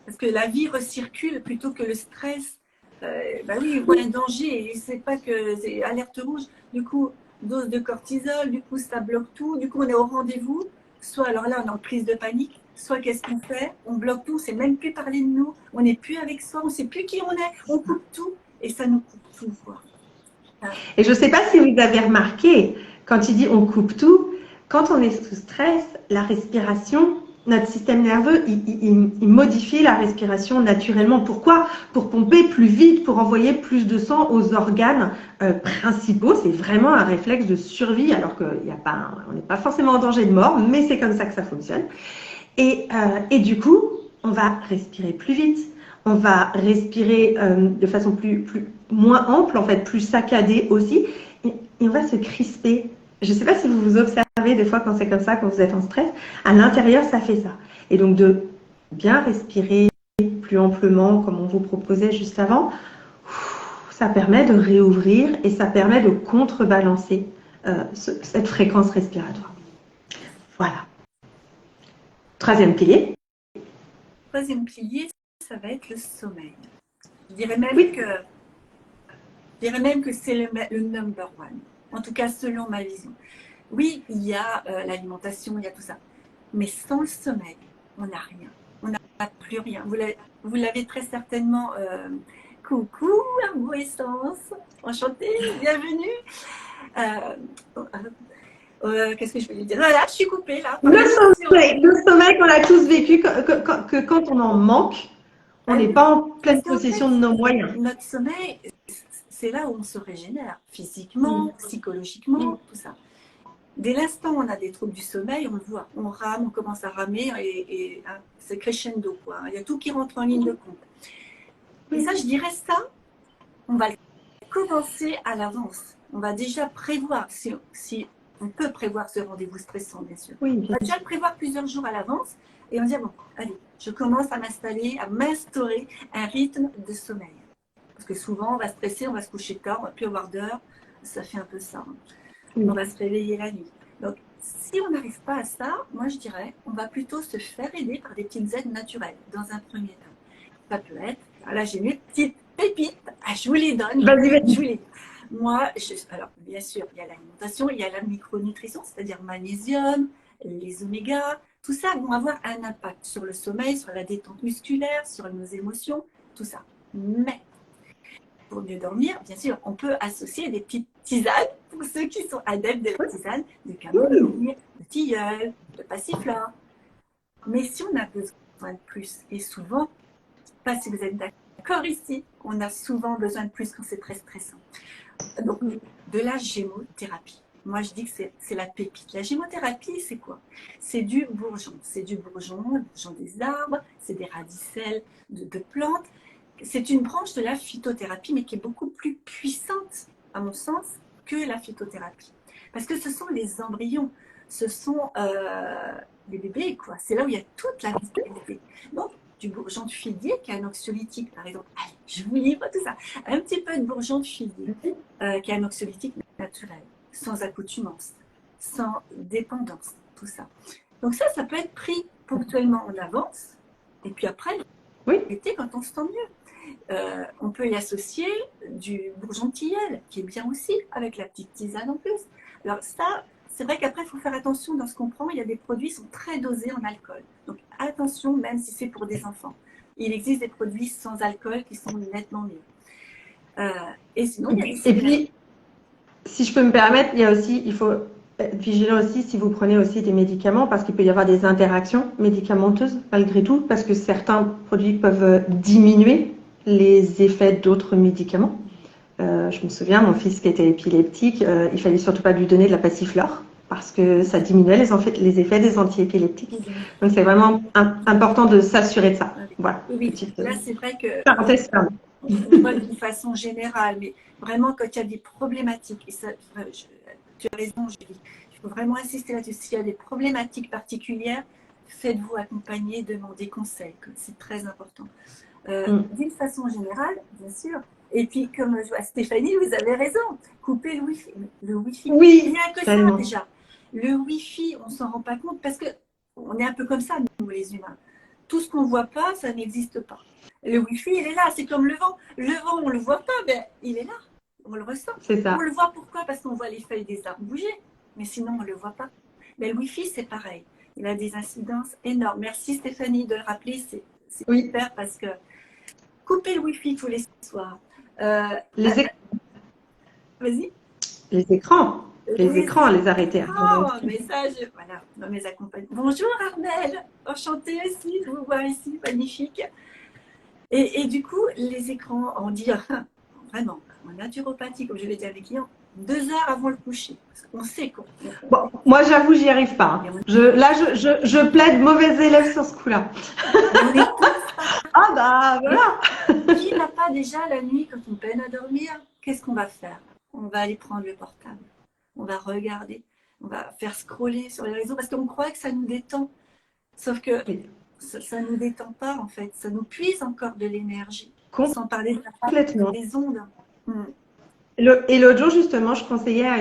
Parce que la vie recircule plutôt que le stress. Bah oui, il voit un danger et c'est pas que c'est alerte rouge. Du coup, dose de cortisol, du coup, ça bloque tout. Du coup, on est au rendez-vous. Soit, alors là, on est en crise de panique. Soit, qu'est-ce qu'on fait? On bloque tout, on ne sait même plus parler de nous. On n'est plus avec soi, on ne sait plus qui on est. On coupe tout et ça nous coupe tout, quoi. Et je ne sais pas si vous avez remarqué, quand il dit on coupe tout, quand on est sous stress, la respiration, notre système nerveux, il modifie la respiration naturellement. Pourquoi? Pour pomper plus vite, pour envoyer plus de sang aux organes principaux. C'est vraiment un réflexe de survie, alors qu'on n'est pas forcément en danger de mort, mais c'est comme ça que ça fonctionne. Et du coup, on va respirer plus vite, on va respirer de façon moins ample, en fait, plus saccadée aussi, et on va se crisper. Je ne sais pas si vous vous observez des fois quand c'est comme ça, quand vous êtes en stress, à l'intérieur, ça fait ça. Et donc de bien respirer plus amplement, comme on vous proposait juste avant, ça permet de réouvrir et ça permet de contrebalancer cette fréquence respiratoire. Voilà. Troisième pilier. Troisième pilier, ça va être le sommeil. Je dirais même Oui. que c'est le number one. En tout cas, selon ma vision. Oui, il y a l'alimentation, il y a tout ça. Mais sans le sommeil, on n'a rien. On n'a plus rien. Vous l'avez très certainement. Coucou, Arbo Essence. Enchantée, bienvenue. Qu'est-ce que je vais lui dire? Voilà, je suis coupée là. Le sommeil qu'on a tous vécu, que quand on en manque, on n'est pas en pleine possession de nos moyens. Notre sommeil, c'est là où on se régénère, physiquement, psychologiquement, tout ça. Dès l'instant où on a des troubles du sommeil, on le voit, on rame, on commence à ramer et hein, c'est crescendo, quoi. Il y a tout qui rentre en ligne de compte. Et ça, je dirais ça, on va commencer à l'avance. On va déjà prévoir, si on peut prévoir ce rendez-vous stressant, bien sûr. Oui, On va déjà le prévoir plusieurs jours à l'avance et on va dire, bon, allez, je commence à m'instaurer un rythme de sommeil. Parce que souvent, on va stresser, on va se coucher tard, on va plus avoir d'heure. Ça fait un peu ça. On va se réveiller la nuit. Donc, si on n'arrive pas à ça, moi, je dirais, on va plutôt se faire aider par des petites aides naturelles, dans un premier temps. Ça peut être, là, j'ai mes petites pépites, je vous les donne. Vas-y. Je vous les donne. Moi, alors, bien sûr, il y a l'alimentation, il y a la micronutrition, c'est-à-dire magnésium, les omégas. Tout ça vont avoir un impact sur le sommeil, sur la détente musculaire, sur nos émotions, tout ça. Mais pour mieux dormir, bien sûr, on peut associer des petites tisanes pour ceux qui sont adeptes de la tisane, de camomille, de tilleul, de passiflore. Mais si on a besoin de plus, et souvent, pas si vous êtes d'accord ici, on a souvent besoin de plus quand c'est très stressant. Donc, de la gémothérapie. Moi, je dis que c'est la pépite. La gémothérapie, c'est quoi? C'est du bourgeon. C'est du bourgeon des arbres, c'est des radicelles de plantes. c'est une branche de la phytothérapie, mais qui est beaucoup plus puissante, à mon sens, que la phytothérapie. Parce que ce sont les embryons, ce sont les bébés, quoi. C'est là où il y a toute la vitalité. Donc, du bourgeon de figuier qui est un anxiolytique, par exemple. Allez, je vous livre tout ça. Un petit peu de bourgeon de figuier qui est un anxiolytique naturel, sans accoutumance, sans dépendance, tout ça. Donc ça peut être pris ponctuellement en avance, et puis après, l'été, quand on se sent mieux. On peut y associer du bourgeon de tilleul, qui est bien aussi, avec la petite tisane en plus. Alors ça, c'est vrai qu'après, il faut faire attention dans ce qu'on prend. Il y a des produits qui sont très dosés en alcool. Donc attention, même si c'est pour des enfants. Il existe des produits sans alcool qui sont nettement mieux. Et sinon, il y a des... Et puis, si je peux me permettre, il faut être vigilant aussi si vous prenez aussi des médicaments, parce qu'il peut y avoir des interactions médicamenteuses malgré tout, parce que certains produits peuvent diminuer les effets d'autres médicaments. Je me souviens, mon fils qui était épileptique, il fallait surtout pas lui donner de la passiflore parce que ça diminuait les effets des antiépileptiques. Donc c'est vraiment important de s'assurer de ça. Voilà. Oui, là c'est vrai que on voit d'une façon générale, mais vraiment quand il y a des problématiques, et ça, tu as raison Julie, il faut vraiment insister là-dessus, s'il y a des problématiques particulières, faites-vous accompagner, demandez conseil, c'est très important. D'une façon générale, bien sûr. Et puis, comme je vois Stéphanie, vous avez raison. Couper le Wi-Fi. Le Wi-Fi. Oui, il n'y a que ça déjà. Le Wi-Fi, on ne s'en rend pas compte parce qu'on est un peu comme ça, nous les humains. Tout ce qu'on ne voit pas, ça n'existe pas. Le Wi-Fi, il est là. C'est comme le vent. Le vent, on ne le voit pas, mais il est là. On le ressent. C'est ça. On le voit pourquoi? Parce qu'on voit les feuilles des arbres bouger. Mais sinon, on ne le voit pas. Mais le Wi-Fi, c'est pareil. Il a des incidences énormes. Merci Stéphanie de le rappeler. C'est super parce que couper le Wi-Fi tous les soirs. Vas-y. Les écrans, les arrêter. Message, voilà, dans mes accompagnants. Bonjour Armelle, enchantée aussi de vous voir ici, magnifique. Et du coup, les écrans, on dit vraiment, en naturopathie, comme je l'ai dit à mes clients, 2 heures avant le coucher. Parce qu'on sait qu'on. Bon, moi, j'avoue, j'y arrive pas. Je plaide mauvais élève sur ce coup-là. On est ah bah voilà. Qui n'a pas déjà la nuit, quand on peine à dormir, qu'est-ce qu'on va faire? On va aller prendre le portable. On va regarder. On va faire scroller sur les réseaux parce qu'on croit que ça nous détend. Sauf que ça ne nous détend pas, en fait. Ça nous puise encore de l'énergie. Sans parler des ondes. Et l'autre jour, justement, je conseillais à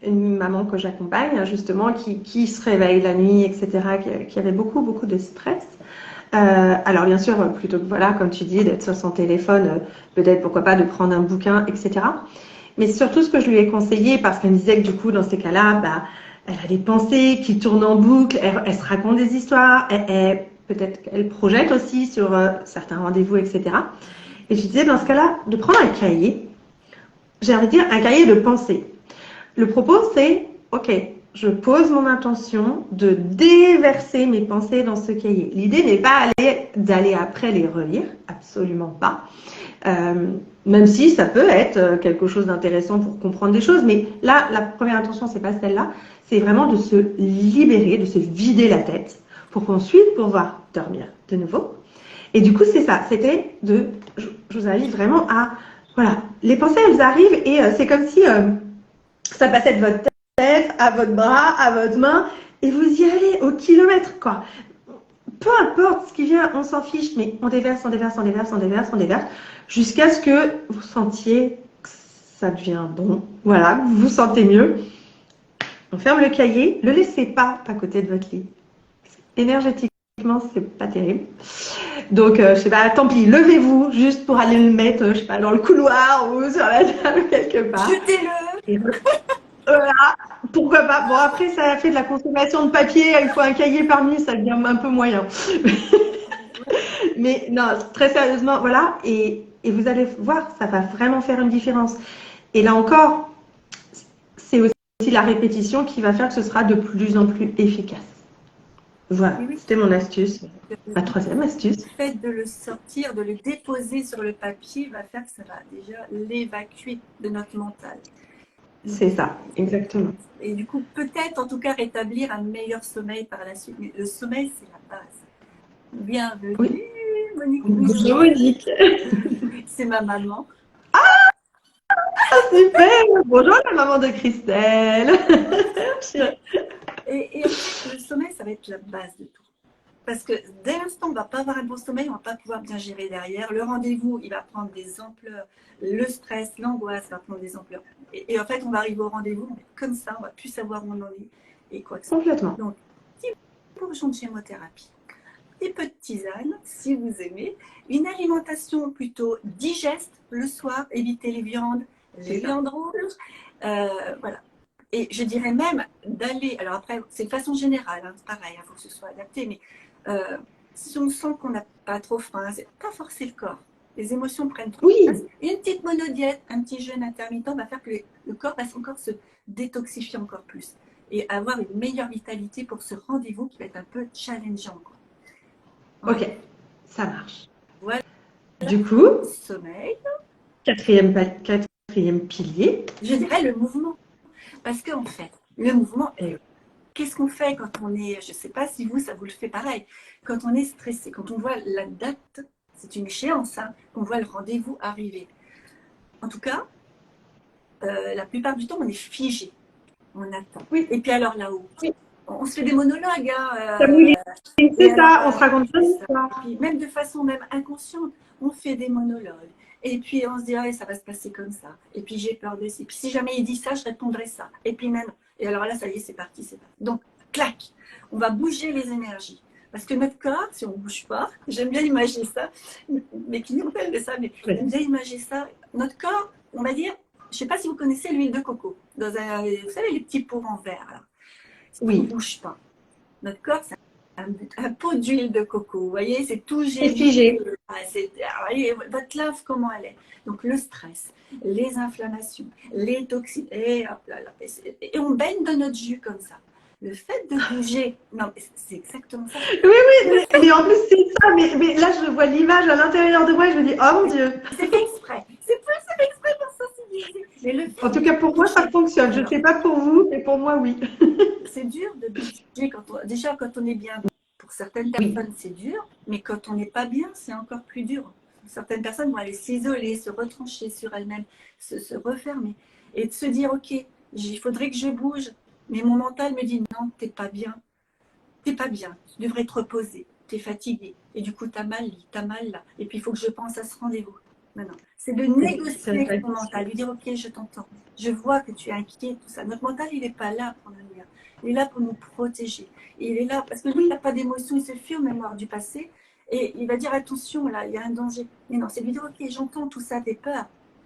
une maman que j'accompagne, justement, qui se réveille la nuit, etc., qui avait beaucoup de stress. Alors, bien sûr, plutôt que, voilà, comme tu dis, d'être sur son téléphone, peut-être, pourquoi pas, de prendre un bouquin, etc. Mais surtout, ce que je lui ai conseillé, parce qu'elle me disait que, du coup, dans ces cas-là, bah, elle a des pensées qui tournent en boucle, elle se raconte des histoires, peut-être qu'elle projette aussi sur certains rendez-vous, etc. Et je disais, dans ce cas-là, de prendre un cahier, j'ai envie de dire un cahier de pensée. Le propos, c'est, ok, je pose mon intention de déverser mes pensées dans ce cahier. L'idée n'est pas d'aller après les relire, absolument pas. Même si ça peut être quelque chose d'intéressant pour comprendre des choses, mais là, la première intention, c'est pas celle-là, c'est vraiment de se libérer, de se vider la tête pour qu'ensuite pouvoir dormir de nouveau. Et du coup, c'est ça, c'était je vous invite vraiment à, voilà, les pensées, elles arrivent et c'est comme si ça passait de votre tête à votre bras, à votre main, et vous y allez au kilomètre, quoi. Peu importe ce qui vient, on s'en fiche, mais on déverse, jusqu'à ce que vous sentiez que ça devient bon, voilà, vous vous sentez mieux. On ferme le cahier, ne le laissez pas à côté de votre lit. Énergétiquement, c'est pas terrible. Donc, je sais pas, tant pis, levez-vous juste pour aller le mettre, je sais pas, dans le couloir ou sur la table quelque part. Jetez-le. Voilà, pourquoi pas. Bon, après, ça fait de la consommation de papier, il faut un cahier par nuit, ça devient un peu moyen. Mais non, très sérieusement, voilà, et vous allez voir, ça va vraiment faire une différence. Et là encore, c'est aussi la répétition qui va faire que ce sera de plus en plus efficace. Voilà, c'était mon astuce, ma 3e astuce. Le fait de le sortir, de le déposer sur le papier va faire que ça va déjà l'évacuer de notre mental. C'est ça, exactement. Et du coup, peut-être en tout cas rétablir un meilleur sommeil par la suite. Mais le sommeil, c'est la base. Bienvenue, oui. Monique. Bonjour Monique. c'est ma maman. Super! Bonjour la maman de Christelle. Et en fait, le sommeil, ça va être la base de tout. Parce que dès l'instant où on ne va pas avoir un bon sommeil, on ne va pas pouvoir bien gérer derrière. Le rendez-vous, il va prendre des ampleurs. Le stress, l'angoisse va prendre des ampleurs. Et en fait, on va arriver au rendez-vous, on est comme ça, on ne va plus savoir où on en est et quoi que ce soit. Complètement. Donc, petit bourgeon de chémothérapie, des peu de tisane, si vous aimez, une alimentation plutôt digeste le soir, éviter les viandes rouges, voilà. Et je dirais même d'aller, alors après, c'est de façon générale, hein, c'est pareil, il faut que ce soit adapté, mais si on sent qu'on n'a pas trop faim, c'est pas forcer le corps. Les émotions prennent trop de place. Une petite monodiète, un petit jeûne intermittent va faire que le corps va encore se détoxifier encore plus et avoir une meilleure vitalité pour ce rendez-vous qui va être un peu challengeant, quoi. Ouais. Ok, ça marche. Voilà. Du coup, sommeil. Quatrième pilier. Je dirais le mouvement. Parce qu'en fait, le mouvement, qu'est-ce qu'on fait quand on est, je ne sais pas si ça vous le fait pareil, quand on est stressé, quand on voit la date, c'est une échéance, hein, qu'on voit le rendez-vous arriver. En tout cas, la plupart du temps, on est figé, on attend. Oui. Et puis alors là-haut, on se fait des monologues. Hein, c'est ça, on se raconte pas ça. Puis même de façon même inconsciente, on fait des monologues. Et puis on se dit, ça va se passer comme ça. Et puis j'ai peur de ça. Et puis si jamais il dit ça, je répondrai ça. Et puis même, et alors là, ça y est, c'est parti, c'est parti. Donc, clac, on va bouger les énergies. Parce que notre corps, si on ne bouge pas, j'aime bien imaginer ça, mes clients appellent de ça, mais j'aime bien imaginer ça. Notre corps, on va dire, je ne sais pas si vous connaissez l'huile de coco, vous savez, les petits pots en verre. Là. Si on ne bouge pas, notre corps, c'est un pot d'huile de coco, vous voyez, c'est tout figé. Voyez, votre lymphe, comment elle est. Donc le stress, les inflammations, les toxines, et on baigne dans notre jus comme ça. Le fait de bouger, non, c'est exactement ça. Oui, mais en plus c'est ça, mais là je vois l'image à l'intérieur de moi et je me dis, oh mon Dieu. C'est fait exprès, c'est fait exprès pour sensibiliser. En tout cas pour moi ça fonctionne, je ne sais pas pour vous, mais pour moi oui. C'est dur de bouger, déjà quand on est bien. Pour certaines personnes c'est dur, mais quand on n'est pas bien, c'est encore plus dur. Certaines personnes vont aller s'isoler, se retrancher sur elles-mêmes, se refermer et de se dire, ok, il faudrait que je bouge. Mais mon mental me dit non, t'es pas bien. T'es pas bien. Tu devrais te reposer. T'es fatigué. Et du coup, t'as mal là. Et puis, il faut que je pense à ce rendez-vous. Non. C'est de négocier avec mon mental. Lui dire, ok, je t'entends. Je vois que tu es inquiet, tout ça. Notre mental, il n'est pas là pour nous nuire. Il est là pour nous protéger. Et il est là parce que lui, il n'a pas d'émotion. Il se fie aux mémoires du passé. Et il va dire, attention, là, il y a un danger. Mais non, c'est lui dire, ok, j'entends tout ça, tes peurs.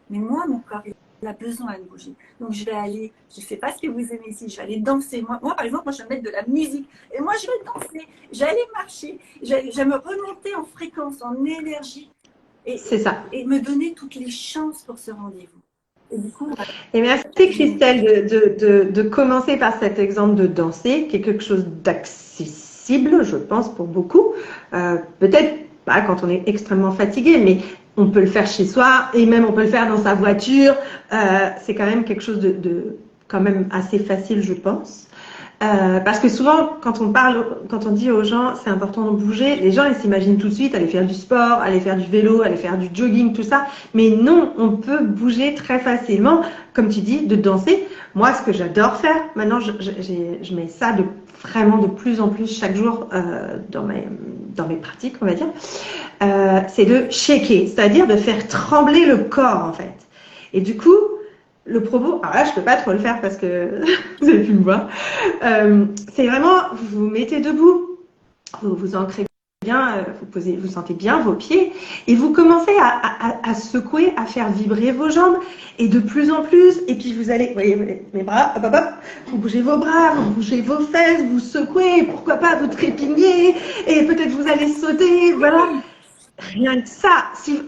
Mais moi, mon corps, il a besoin de bouger. Donc, je vais aller, je ne sais pas ce que vous aimez ici, je vais aller danser. Moi, par exemple, je vais mettre de la musique. Et moi, je vais danser. Je vais aller marcher. Je vais me remonter en fréquence, en énergie. C'est ça. Et me donner toutes les chances pour ce rendez-vous. Et du coup, et merci Christelle de commencer par cet exemple de danser, qui est quelque chose d'accessible, je pense, pour beaucoup. Peut-être pas quand on est extrêmement fatigué, mais on peut le faire chez soi et même on peut le faire dans sa voiture. C'est quand même quelque chose de quand même assez facile, je pense. Parce que souvent, quand on dit aux gens c'est important de bouger, les gens ils s'imaginent tout de suite aller faire du sport, aller faire du vélo, aller faire du jogging, tout ça. Mais non, on peut bouger très facilement, comme tu dis, de danser. Moi, ce que j'adore faire, maintenant, je mets ça vraiment de plus en plus chaque jour dans mes pratiques, on va dire, c'est de shaker, c'est-à-dire de faire trembler le corps en fait. Et du coup, le propos, alors là je peux pas trop le faire parce que vous avez pu me voir, c'est vraiment, vous vous mettez debout, vous vous ancrez bien, vous sentez bien vos pieds et vous commencez à secouer, à faire vibrer vos jambes et de plus en plus, et puis vous allez, vous voyez mes bras, hop, hop, hop, vous bougez vos bras, vous bougez vos fesses, vous secouez, pourquoi pas vous trépignez et peut-être vous allez sauter, voilà. Rien que ça, si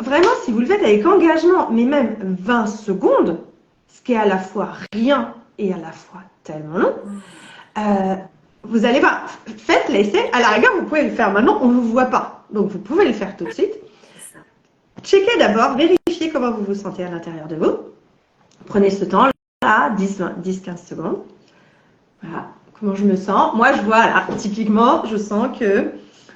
vous le faites avec engagement, mais même 20 secondes, ce qui est à la fois rien et à la fois tellement long, vous allez voir, faites l'essai, à la rigueur vous pouvez le faire maintenant, on ne vous voit pas, donc vous pouvez le faire tout de suite. Checkez d'abord, vérifiez comment vous vous sentez à l'intérieur de vous. Prenez ce temps là, 10-15 secondes. Voilà, comment je me sens. Moi je vois là, typiquement, je sens que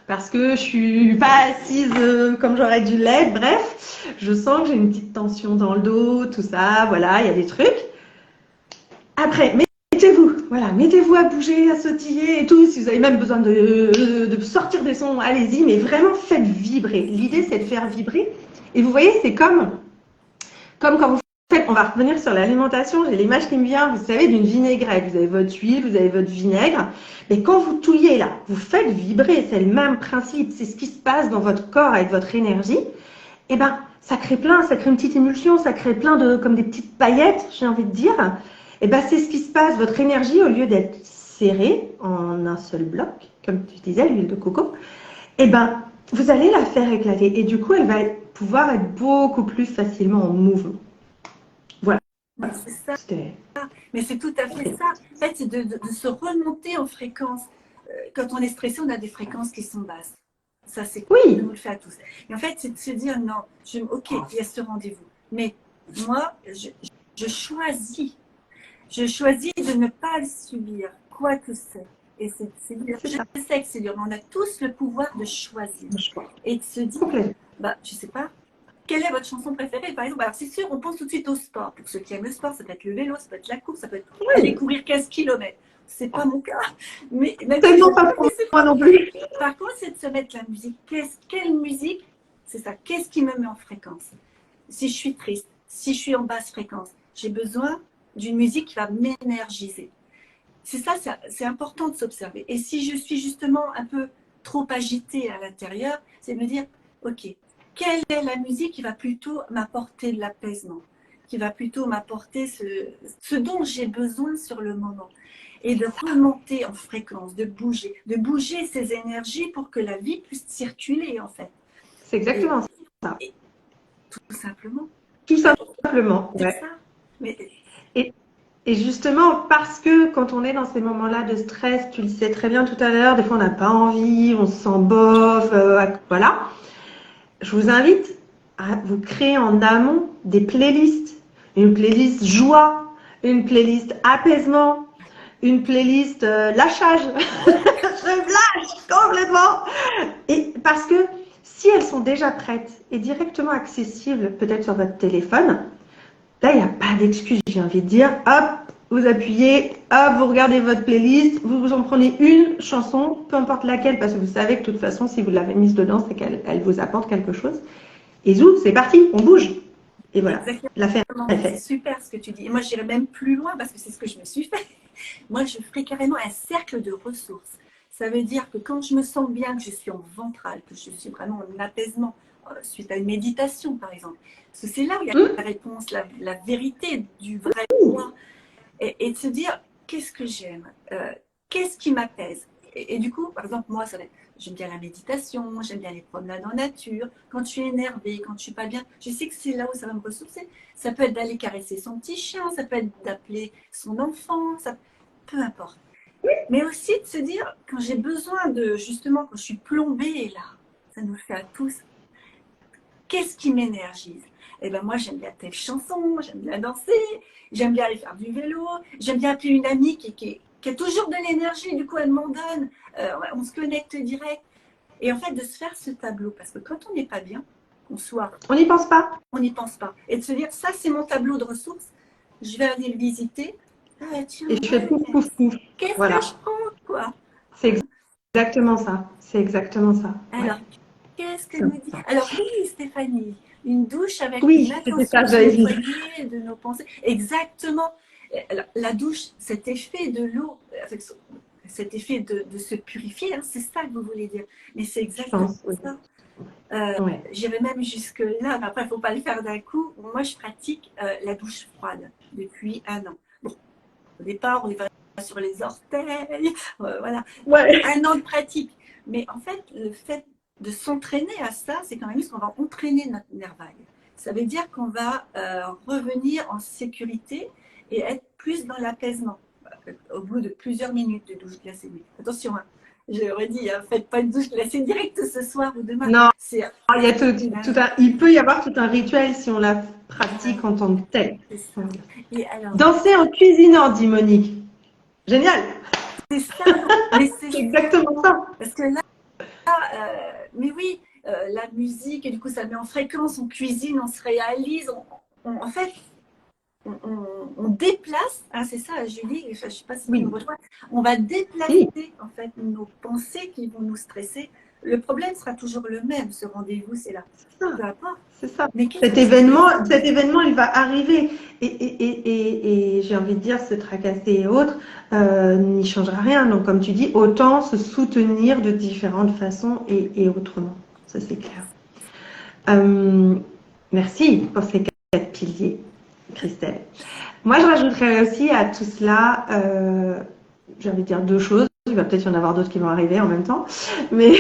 parce que je suis pas assise comme j'aurais dû l'être. Bref, je sens que j'ai une petite tension dans le dos, tout ça, voilà, il y a des trucs. Après, mettez-vous, voilà, mettez-vous à bouger, à sautiller et tout. Si vous avez même besoin de sortir des sons, allez-y, mais vraiment faites vibrer. L'idée, c'est de faire vibrer. Et vous voyez, c'est comme quand vous faites, on va revenir sur l'alimentation, j'ai l'image qui me vient, vous savez, d'une vinaigrette. Vous avez votre huile, vous avez votre vinaigre. Mais quand vous touillez là, vous faites vibrer, c'est le même principe, c'est ce qui se passe dans votre corps avec votre énergie. Et ben, ça crée une petite émulsion, ça crée plein de, comme des petites paillettes, j'ai envie de dire. Et ben, c'est ce qui se passe, votre énergie, au lieu d'être serrée en un seul bloc, comme tu disais, l'huile de coco, et ben, vous allez la faire éclater. Et du coup, elle va pouvoir être beaucoup plus facilement en mouvement. Voilà. Mais c'est ça. Mais c'est tout à fait ça. En fait, c'est de se remonter en fréquence. Quand on est stressé, on a des fréquences qui sont basses. Ça, c'est cool, Oui. on le fait à tous. Et en fait, c'est de se dire, non, ok, il y a ce rendez-vous. Mais moi, je choisis. Je choisis de ne pas le subir, quoi que c'est. Et c'est dur. Je sais que c'est dur, mais on a tous le pouvoir de choisir. Et de se dire, bah, je sais pas, quelle est votre chanson préférée, par exemple? Alors, c'est sûr, on pense tout de suite au sport. Pour ceux qui aiment le sport, ça peut être le vélo, ça peut être la course, ça peut être aller courir 15 km. C'est pas mon cas. Mais c'est non pas pour moi non plus. Par contre, c'est de se mettre la musique. Quelle musique? C'est ça. Qu'est-ce qui me met en fréquence? Si je suis triste, si je suis en basse fréquence, j'ai besoin d'une musique qui va m'énergiser. C'est ça, c'est important de s'observer. Et si je suis justement un peu trop agitée à l'intérieur, c'est de me dire, ok, quelle est la musique qui va plutôt m'apporter de l'apaisement, qui va plutôt m'apporter ce dont j'ai besoin sur le moment. Et de remonter en fréquence, de bouger ces énergies pour que la vie puisse circuler, en fait. C'est exactement ça. Tout simplement. Tout simplement. C'est Ouais. ça. Mais... Et justement, parce que quand on est dans ces moments-là de stress, tu le sais très bien tout à l'heure, des fois on n'a pas envie, on se sent bof, voilà. Je vous invite à vous créer en amont des playlists. Une playlist joie, une playlist apaisement, une playlist lâchage. Je lâche complètement. Et parce que si elles sont déjà prêtes et directement accessibles, peut-être sur votre téléphone, là, il n'y a pas d'excuse, j'ai envie de dire. Hop, vous appuyez, hop, vous regardez votre playlist, vous en prenez une chanson, peu importe laquelle, parce que vous savez que de toute façon, si vous l'avez mise dedans, c'est qu'elle vous apporte quelque chose. Et zou, c'est parti, on bouge. Et voilà, l'affaire est faite. C'est super ce que tu dis. Et moi, j'irais même plus loin parce que c'est ce que je me suis fait. Moi, je ferai carrément un cercle de ressources. Ça veut dire que quand je me sens bien, que je suis en ventrale, que je suis vraiment en apaisement, suite à une méditation, par exemple. Parce que c'est là où il y a la réponse, la vérité du vrai moi. Et de se dire, qu'est-ce que j'aime? Qu'est-ce qui m'apaise? Et du coup, par exemple, moi, j'aime bien la méditation, j'aime bien les promenades en nature. Quand je suis énervée, quand je suis pas bien, je sais que c'est là où ça va me ressourcer. Ça peut être d'aller caresser son petit chien, ça peut être d'appeler son enfant, peu importe. Mais aussi de se dire, quand j'ai besoin justement, quand je suis plombée, là, ça nous le fait à tous, qu'est-ce qui m'énergise? Eh ben moi, j'aime bien telle chanson, j'aime bien danser, j'aime bien aller faire du vélo, j'aime bien appeler une amie qui a toujours de l'énergie, du coup, elle m'en donne, on se connecte direct. Et en fait, de se faire ce tableau, parce que quand on n'est pas bien, on n'y pense pas. On n'y pense pas. Et de se dire, ça, c'est mon tableau de ressources, je vais aller le visiter. Ah, tiens, et je fais pouf, pouf, pouf. Qu'est-ce que je prends, quoi? C'est exactement ça. C'est exactement ça. Alors, qu'est-ce que nous dit? Alors, oui, Stéphanie, une douche avec une intention de nettoyer de nos pensées. Exactement. La douche, cet effet de l'eau, cet effet de se purifier, hein, c'est ça que vous voulez dire. Mais c'est exactement ça. J'irais même jusque-là, mais après, il ne faut pas le faire d'un coup. Moi, je pratique la douche froide depuis 1 an. Bon, au départ, on est sur les orteils, voilà. Ouais. 1 an de pratique. Mais en fait, le fait de s'entraîner à ça, c'est quand même juste qu'on va entraîner notre nerf vague. Ça veut dire qu'on va revenir en sécurité et être plus dans l'apaisement au bout de plusieurs minutes de douche glacée. Attention, hein, je redis, faites pas une douche glacée directe ce soir ou demain. Non, il peut y avoir tout un rituel si on la pratique en tant que tel. Danser en cuisinant, dit Monique. Génial. C'est ça, mais c'est exactement ça. Parce que là, mais oui, la musique, et du coup, ça met en fréquence, on cuisine, on se réalise. En fait, on déplace, hein, c'est ça, Julie, je ne sais pas si tu me Oui, rejoins, on va déplacer si, en fait nos pensées qui vont nous stresser. Le problème sera toujours le même, ce rendez-vous, c'est là. c'est ça. Peu importe. C'est ça. Mais qu'est-ce que je fais? Cet événement, il va arriver. Et j'ai envie de dire, se tracasser et autres, n'y changera rien. Donc, comme tu dis, autant se soutenir de différentes façons et autrement. Ça, c'est clair. Merci pour ces 4 piliers, Christelle. Moi, je rajouterais aussi à tout cela, j'ai envie de dire 2 choses. Il va peut-être y en avoir d'autres qui vont arriver en même temps. Mais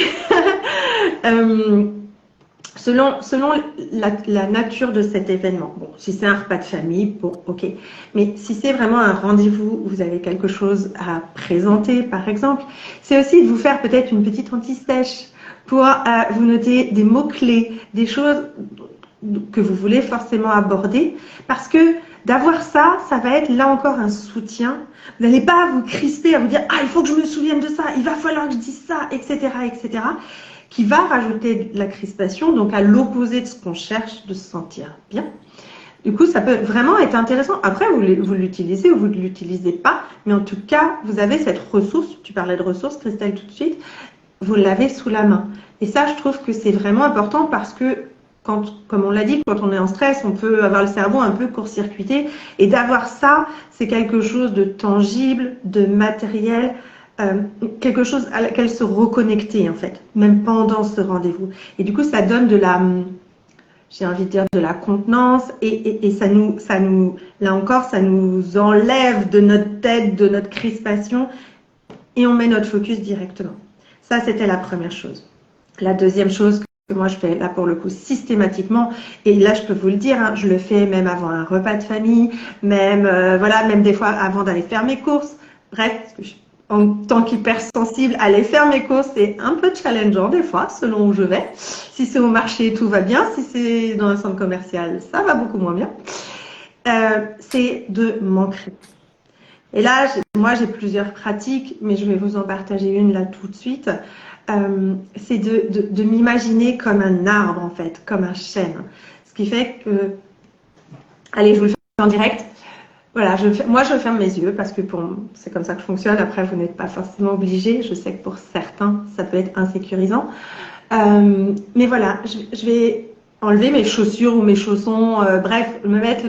selon la nature de cet événement, bon, si c'est un repas de famille, bon, ok. Mais si c'est vraiment un rendez-vous où vous avez quelque chose à présenter, par exemple, c'est aussi de vous faire peut-être une petite anti-sèche pour vous noter des mots-clés, des choses que vous voulez forcément aborder, parce que d'avoir ça, ça va être là encore un soutien. Vous n'allez pas vous crisper à vous dire « Ah, il faut que je me souvienne de ça, il va falloir que je dise ça, etc. etc. » qui va rajouter de la crispation, donc à l'opposé de ce qu'on cherche, de se sentir bien. Du coup, ça peut vraiment être intéressant. Après, vous l'utilisez ou vous ne l'utilisez pas, mais en tout cas, vous avez cette ressource. Tu parlais de ressources, Christelle, tout de suite. Vous l'avez sous la main. Et ça, je trouve que c'est vraiment important parce que, comme on l'a dit, quand on est en stress, on peut avoir le cerveau un peu court-circuité. Et d'avoir ça, c'est quelque chose de tangible, de matériel, quelque chose à laquelle se reconnecter, en fait, même pendant ce rendez-vous. Et du coup, ça donne j'ai envie de dire, de la contenance et là encore, ça nous enlève de notre tête, de notre crispation et on met notre focus directement. Ça, c'était la première chose. La deuxième chose que moi je fais là pour le coup systématiquement, et là je peux vous le dire, hein, je le fais même avant un repas de famille, même voilà, même des fois avant d'aller faire mes courses. Bref, en tant qu'hypersensible, aller faire mes courses, c'est un peu challengeant des fois, selon où je vais. Si c'est au marché, tout va bien. Si c'est dans un centre commercial, ça va beaucoup moins bien. C'est de m'ancrer. Et là, moi, j'ai plusieurs pratiques, mais je vais vous en partager une là tout de suite. C'est de m'imaginer comme un arbre, en fait, comme un chêne. Ce qui fait que... Allez, je vous le fais en direct. Voilà, moi, je ferme mes yeux parce que c'est comme ça que je fonctionne. Après, vous n'êtes pas forcément obligé. Je sais que pour certains, ça peut être insécurisant. Mais voilà, je vais enlever mes chaussures ou mes chaussons, bref, me mettre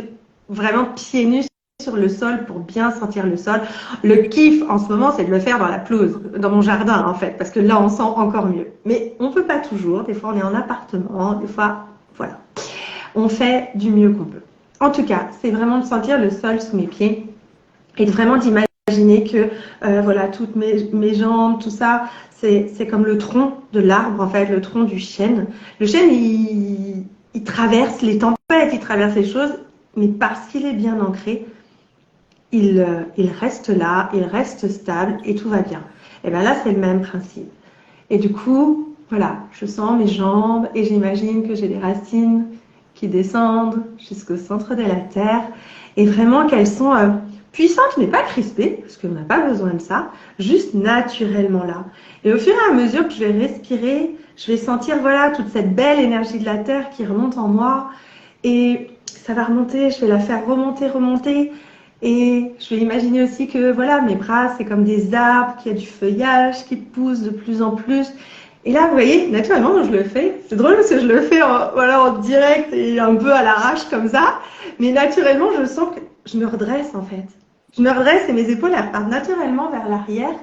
vraiment pieds nus sur le sol pour bien sentir le sol. Le kiff en ce moment, c'est de le faire dans la pelouse, dans mon jardin en fait, parce que là, on sent encore mieux. Mais on ne peut pas toujours. Des fois, on est en appartement, des fois, voilà. On fait du mieux qu'on peut. En tout cas, c'est vraiment de sentir le sol sous mes pieds et de vraiment d'imaginer que voilà, toutes mes jambes, tout ça, c'est comme le tronc de l'arbre, en fait, le tronc du chêne. Le chêne, il traverse les tempêtes, il traverse les choses, mais parce qu'il est bien ancré, il reste là, il reste stable et tout va bien. Et bien là, c'est le même principe. Et du coup, voilà, je sens mes jambes et j'imagine que j'ai des racines qui descendent jusqu'au centre de la terre et vraiment qu'elles sont puissantes mais pas crispées, parce qu'on n'a pas besoin de ça, juste naturellement là. Et au fur et à mesure que je vais respirer, je vais sentir voilà toute cette belle énergie de la terre qui remonte en moi et ça va remonter, je vais la faire remonter et je vais imaginer aussi que voilà mes bras c'est comme des arbres, qu'il y a du feuillage qui pousse de plus en plus. Et là, vous voyez, naturellement, je le fais. C'est drôle parce que je le fais voilà, en direct et un peu à l'arrache comme ça. Mais naturellement, je sens que je me redresse en fait. Je me redresse et mes épaules elles repartent naturellement vers l'arrière.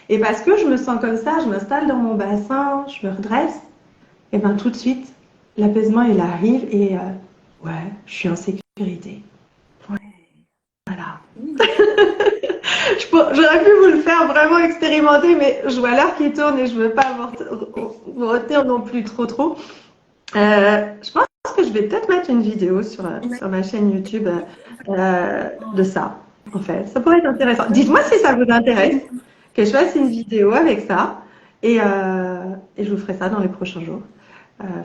Et parce que je me sens comme ça, je m'installe dans mon bassin, je me redresse. Et bien tout de suite, l'apaisement il arrive et ouais, je suis en sécurité. Ouais. Voilà. J'aurais pu vous le faire vraiment expérimenter, mais je vois l'heure qui tourne et je ne veux pas vous retenir non plus trop. Je pense que je vais peut-être mettre une vidéo sur ma chaîne YouTube de ça, en fait. Ça pourrait être intéressant. Dites-moi si ça vous intéresse, que je fasse une vidéo avec ça et je vous ferai ça dans les prochains jours.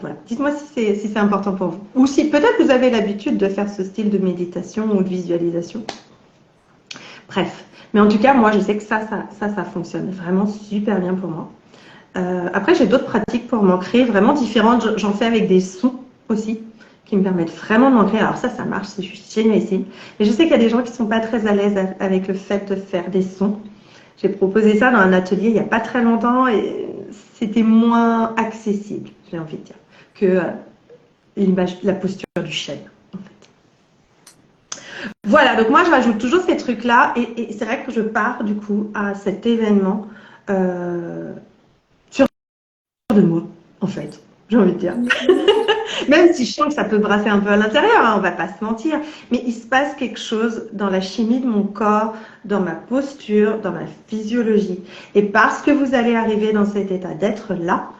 Voilà. Dites-moi si c'est important pour vous. Ou si peut-être vous avez l'habitude de faire ce style de méditation ou de visualisation. Bref. Mais en tout cas, moi, je sais que ça fonctionne vraiment super bien pour moi. Après, j'ai d'autres pratiques pour m'ancrer vraiment différentes. J'en fais avec des sons aussi qui me permettent vraiment de m'ancrer. Alors ça marche, c'est juste génialissime. Et je sais qu'il y a des gens qui ne sont pas très à l'aise avec le fait de faire des sons. J'ai proposé ça dans un atelier il n'y a pas très longtemps et c'était moins accessible, j'ai envie de dire, que l'image, la posture du chêne. En fait. Voilà, donc moi je rajoute toujours ces trucs-là et c'est vrai que je pars du coup à cet événement sur de moi, en fait, j'ai envie de dire. Même si je sens que ça peut brasser un peu à l'intérieur, hein, on va pas se mentir, mais il se passe quelque chose dans la chimie de mon corps, dans ma posture, dans ma physiologie. Et parce que vous allez arriver dans cet état d'être là,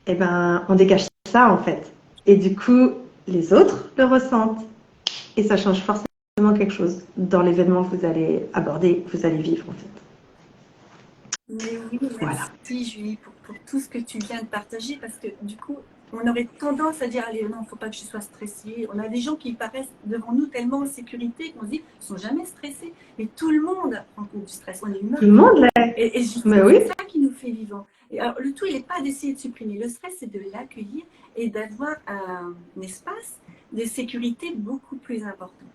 eh ben, on dégage ça en fait. Et du coup, les autres le ressentent. Et ça change forcément quelque chose dans l'événement que vous allez aborder, que vous allez vivre en fait. Mais oui, merci Voilà. Julie pour tout ce que tu viens de partager parce que du coup, on aurait tendance à dire allez, non, il ne faut pas que je sois stressée. On a des gens qui paraissent devant nous tellement en sécurité qu'on se dit ils ne sont jamais stressés. Mais tout le monde rencontre du stress. On est humain. Tout le monde l'est. Et Mais oui. c'est ça qui nous fait vivants. Et alors, le tout, il n'est pas d'essayer de supprimer le stress, c'est de l'accueillir et d'avoir un espace de sécurité beaucoup plus important.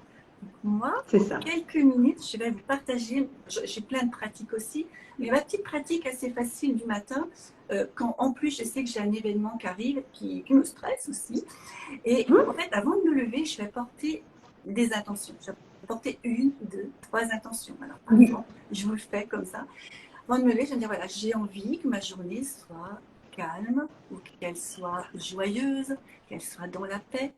Moi, pour quelques minutes, je vais vous partager, j'ai plein de pratiques aussi, mais ma petite pratique assez facile du matin, quand en plus je sais que j'ai un événement qui arrive, qui me stresse aussi. Et en fait, avant de me lever, je vais porter des intentions. Je vais porter 1, 2, 3 intentions. Alors, par exemple, je vous le fais comme ça. Avant de me lever, je vais me dire, voilà, j'ai envie que ma journée soit calme, ou qu'elle soit joyeuse, qu'elle soit dans la paix.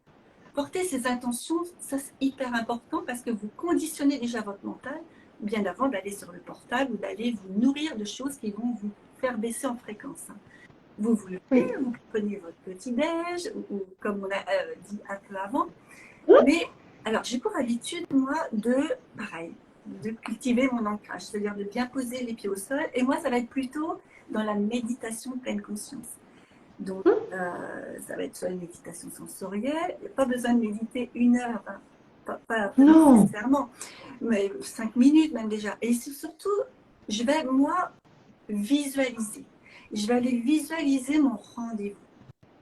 Porter ces intentions, ça c'est hyper important parce que vous conditionnez déjà votre mental bien avant d'aller sur le portable ou d'aller vous nourrir de choses qui vont vous faire baisser en fréquence. Vous vous levez, vous prenez votre petit-déj ou comme on a dit un peu avant. Mais alors j'ai pour habitude moi pareil, de cultiver mon ancrage, c'est-à-dire de bien poser les pieds au sol. Et moi ça va être plutôt dans la méditation de pleine conscience. Donc, ça va être soit une méditation sensorielle. Il n'y a pas besoin de méditer 1 heure, hein. Pas nécessairement, mais 5 minutes même déjà. Et surtout, je vais, moi, visualiser. Je vais aller visualiser mon rendez-vous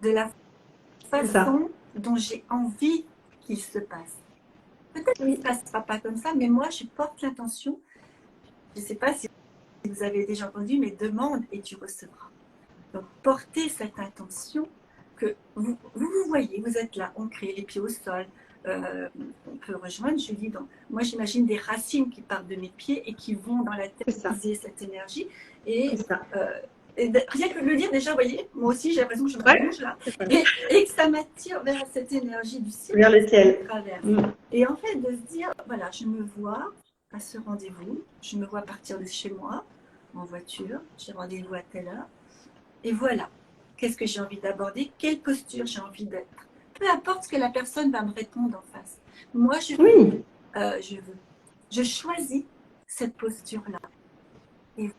de la façon dont j'ai envie qu'il se passe. Peut-être qu'il ne se passera pas comme ça, mais moi, je porte l'intention. Je ne sais pas si vous avez déjà entendu, mais demande et tu recevras. Donc, portez cette intention que vous voyez, vous êtes là, ancré, les pieds au sol. On peut rejoindre, Julie, moi j'imagine des racines qui partent de mes pieds et qui vont dans la tête puiser cette énergie. Et rien que de le dire déjà, vous voyez, moi aussi j'ai l'impression que je me bouge là. Et que ça m'attire vers cette énergie du ciel. Vers le ciel. Et en fait, de se dire, voilà, je me vois à ce rendez-vous, je me vois partir de chez moi en voiture, j'ai rendez-vous à telle heure. Et voilà, qu'est-ce que j'ai envie d'aborder, quelle posture j'ai envie d'être. Peu importe ce que la personne va me répondre en face. Moi, je choisis cette posture-là. Et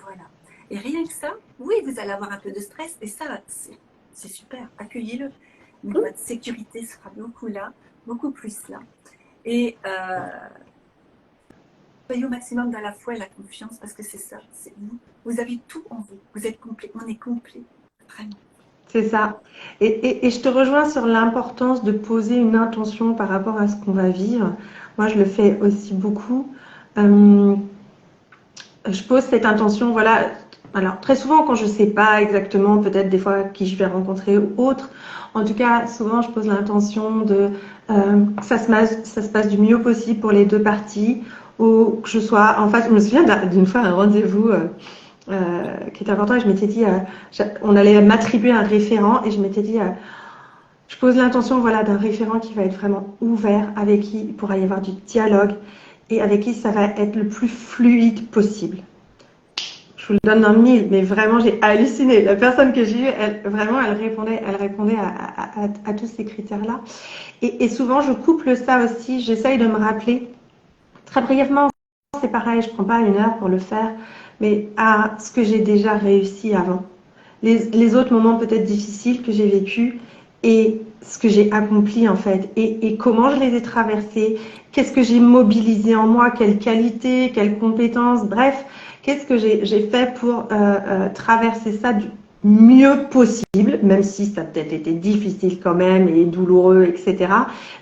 voilà. Et rien que ça, oui, vous allez avoir un peu de stress, et ça, c'est super, accueillez-le. Mais votre sécurité sera beaucoup là, beaucoup plus là. Et soyez au maximum dans la foi et la confiance, parce que c'est ça, c'est vous. Vous avez tout en vous. Vous êtes complet. On est complet. Vraiment. C'est ça. Et je te rejoins sur l'importance de poser une intention par rapport à ce qu'on va vivre. Moi, je le fais aussi beaucoup. Je pose cette intention, voilà. Alors, très souvent, quand je ne sais pas exactement, peut-être des fois, qui je vais rencontrer ou autre, en tout cas, souvent, je pose l'intention que ça se passe du mieux possible pour les deux parties, ou que je sois en face. Je me souviens d'une fois un rendez-vous qui était important et je m'étais dit, on allait m'attribuer un référent et je m'étais dit, je pose l'intention voilà, d'un référent qui va être vraiment ouvert, avec qui il pourra y avoir du dialogue et avec qui ça va être le plus fluide possible. Je vous le donne dans le mille, mais vraiment j'ai halluciné. La personne que j'ai eue, elle répondait à tous ces critères-là. Et souvent, je couple ça aussi, j'essaye de me rappeler très brièvement, c'est pareil, je ne prends pas 1 heure pour le faire, mais à ce que j'ai déjà réussi avant. Les autres moments peut-être difficiles que j'ai vécus et ce que j'ai accompli en fait. Et comment je les ai traversés, qu'est-ce que j'ai mobilisé en moi, quelles qualités, quelles compétences, bref, qu'est-ce que j'ai fait pour traverser ça mieux possible, même si ça a peut-être été difficile quand même et douloureux, etc.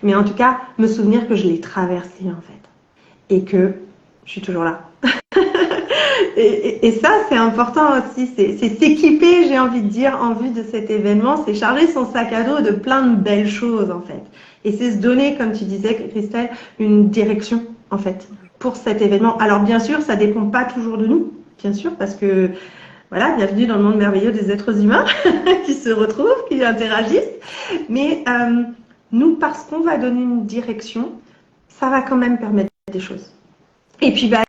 Mais en tout cas, me souvenir que je l'ai traversé en fait et que je suis toujours là. Et ça, c'est important aussi, c'est s'équiper, j'ai envie de dire, en vue de cet événement, c'est charger son sac à dos de plein de belles choses en fait. Et c'est se donner, comme tu disais, Christelle, une direction en fait pour cet événement. Alors bien sûr, ça dépend pas toujours de nous, bien sûr, parce que voilà, bienvenue dans le monde merveilleux des êtres humains qui se retrouvent, qui interagissent. Mais nous, parce qu'on va donner une direction, ça va quand même permettre des choses. Et puis, bah,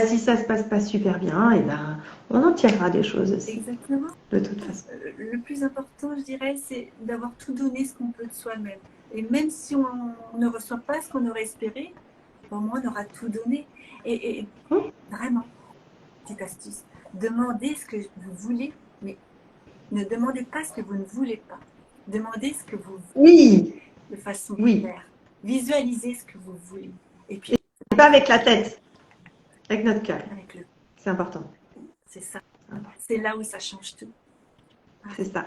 si ça se passe pas super bien, et ben, on en tirera des choses aussi. Exactement. De toute façon. Le plus important, je dirais, c'est d'avoir tout donné ce qu'on peut de soi-même. Et même si on ne reçoit pas ce qu'on aurait espéré, au moins on aura tout donné. Et vraiment, petite astuce, demandez ce que vous voulez, mais ne demandez pas ce que vous ne voulez pas. Demandez ce que vous voulez de façon claire. Visualisez ce que vous voulez. Et puis, pas avec la tête, avec notre cœur. C'est important. C'est ça. C'est là où ça change tout. C'est ça.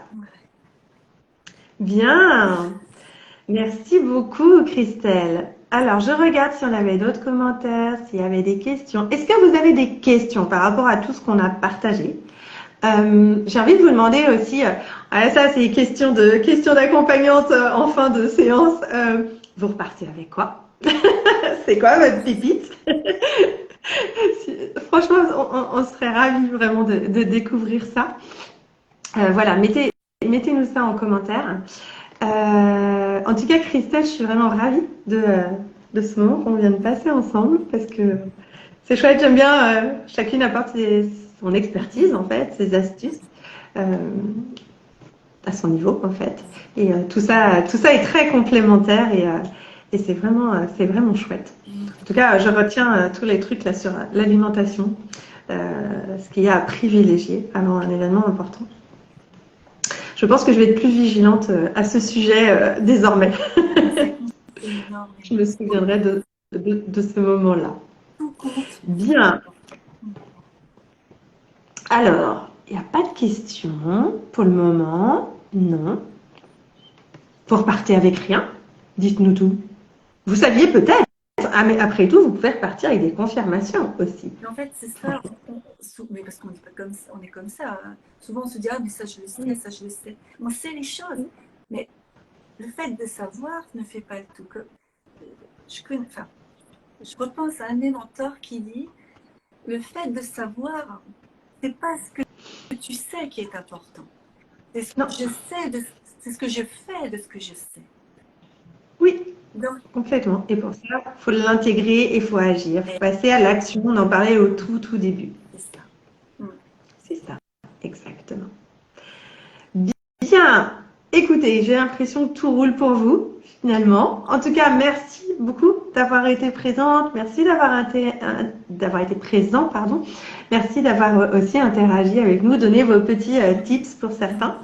Bien. Merci beaucoup, Christelle. Alors, je regarde si on avait d'autres commentaires, s'il y avait des questions. Est-ce que vous avez des questions par rapport à tout ce qu'on a partagé? J'ai envie de vous demander aussi, ça c'est question d'accompagnante en fin de séance, vous repartez avec quoi? C'est quoi votre pépite? Franchement, on serait ravis vraiment de découvrir ça. Voilà, mettez-nous ça en commentaire. En tout cas, Christelle, je suis vraiment ravie de ce moment qu'on vient de passer ensemble parce que c'est chouette, j'aime bien, chacune apporte son expertise en fait, ses astuces à son niveau en fait. Et tout ça est très complémentaire et c'est vraiment chouette. En tout cas, je retiens tous les trucs là sur l'alimentation, ce qu'il y a à privilégier avant un événement important. Je pense que je vais être plus vigilante à ce sujet désormais. Je me souviendrai de ce moment-là. Bien. Alors, il n'y a pas de questions pour le moment. Non. Vous repartez avec rien? Dites-nous tout. Vous saviez peut-être. Ah, mais après tout, vous pouvez repartir avec des confirmations aussi. En fait, c'est ça. Mais parce qu'on n'est pas comme ça, on est comme ça. Hein. Souvent, on se dit, ah, mais ça, je le sais, ça, je le sais. On sait les choses. Mais le fait de savoir ne fait pas le tout. Je repense à un de mes mentors qui dit, le fait de savoir, c'est pas ce que tu sais qui est important. C'est ce que je sais, c'est ce que je fais de ce que je sais. Oui. Donc, complètement. Et pour ça, il faut l'intégrer et il faut agir. Il faut passer à l'action. On en parlait au tout début. C'est ça. C'est ça, exactement. Bien. Écoutez, j'ai l'impression que tout roule pour vous, finalement. En tout cas, merci beaucoup d'avoir été présente. Merci d'avoir été présent, pardon. Merci d'avoir aussi interagi avec nous, donné vos petits tips pour certains.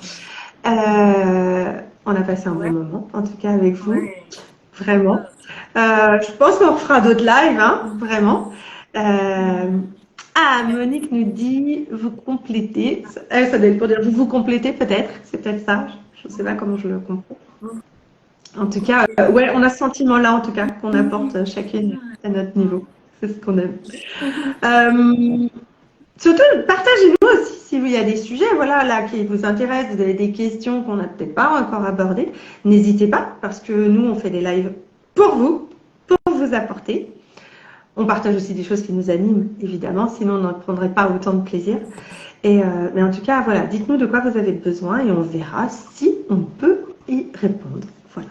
On a passé un bon moment, en tout cas avec vous. Vraiment. Je pense qu'on fera d'autres lives, hein, vraiment. Monique nous dit, vous complétez. Ça doit être pour dire, vous complétez peut-être. C'est peut-être ça. Je ne sais pas comment je le comprends. En tout cas, ouais, on a ce sentiment-là, en tout cas, qu'on apporte chacune à notre niveau. C'est ce qu'on aime. Surtout, partagez-nous aussi s'il y a des sujets voilà, là, qui vous intéressent, vous avez des questions qu'on n'a peut-être pas encore abordées. N'hésitez pas, parce que nous, on fait des lives pour vous apporter. On partage aussi des choses qui nous animent, évidemment, sinon on n'en prendrait pas autant de plaisir. Mais en tout cas, voilà, dites-nous de quoi vous avez besoin et on verra si on peut y répondre. Voilà.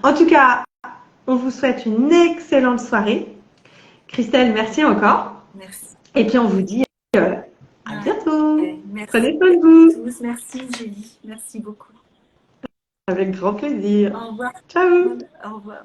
En tout cas, on vous souhaite une excellente soirée. Christelle, merci encore. Merci. Et puis on vous dit à bientôt. Merci. Prenez soin de vous. Merci Julie. Merci beaucoup. Avec grand plaisir. Au revoir. Ciao. Au revoir.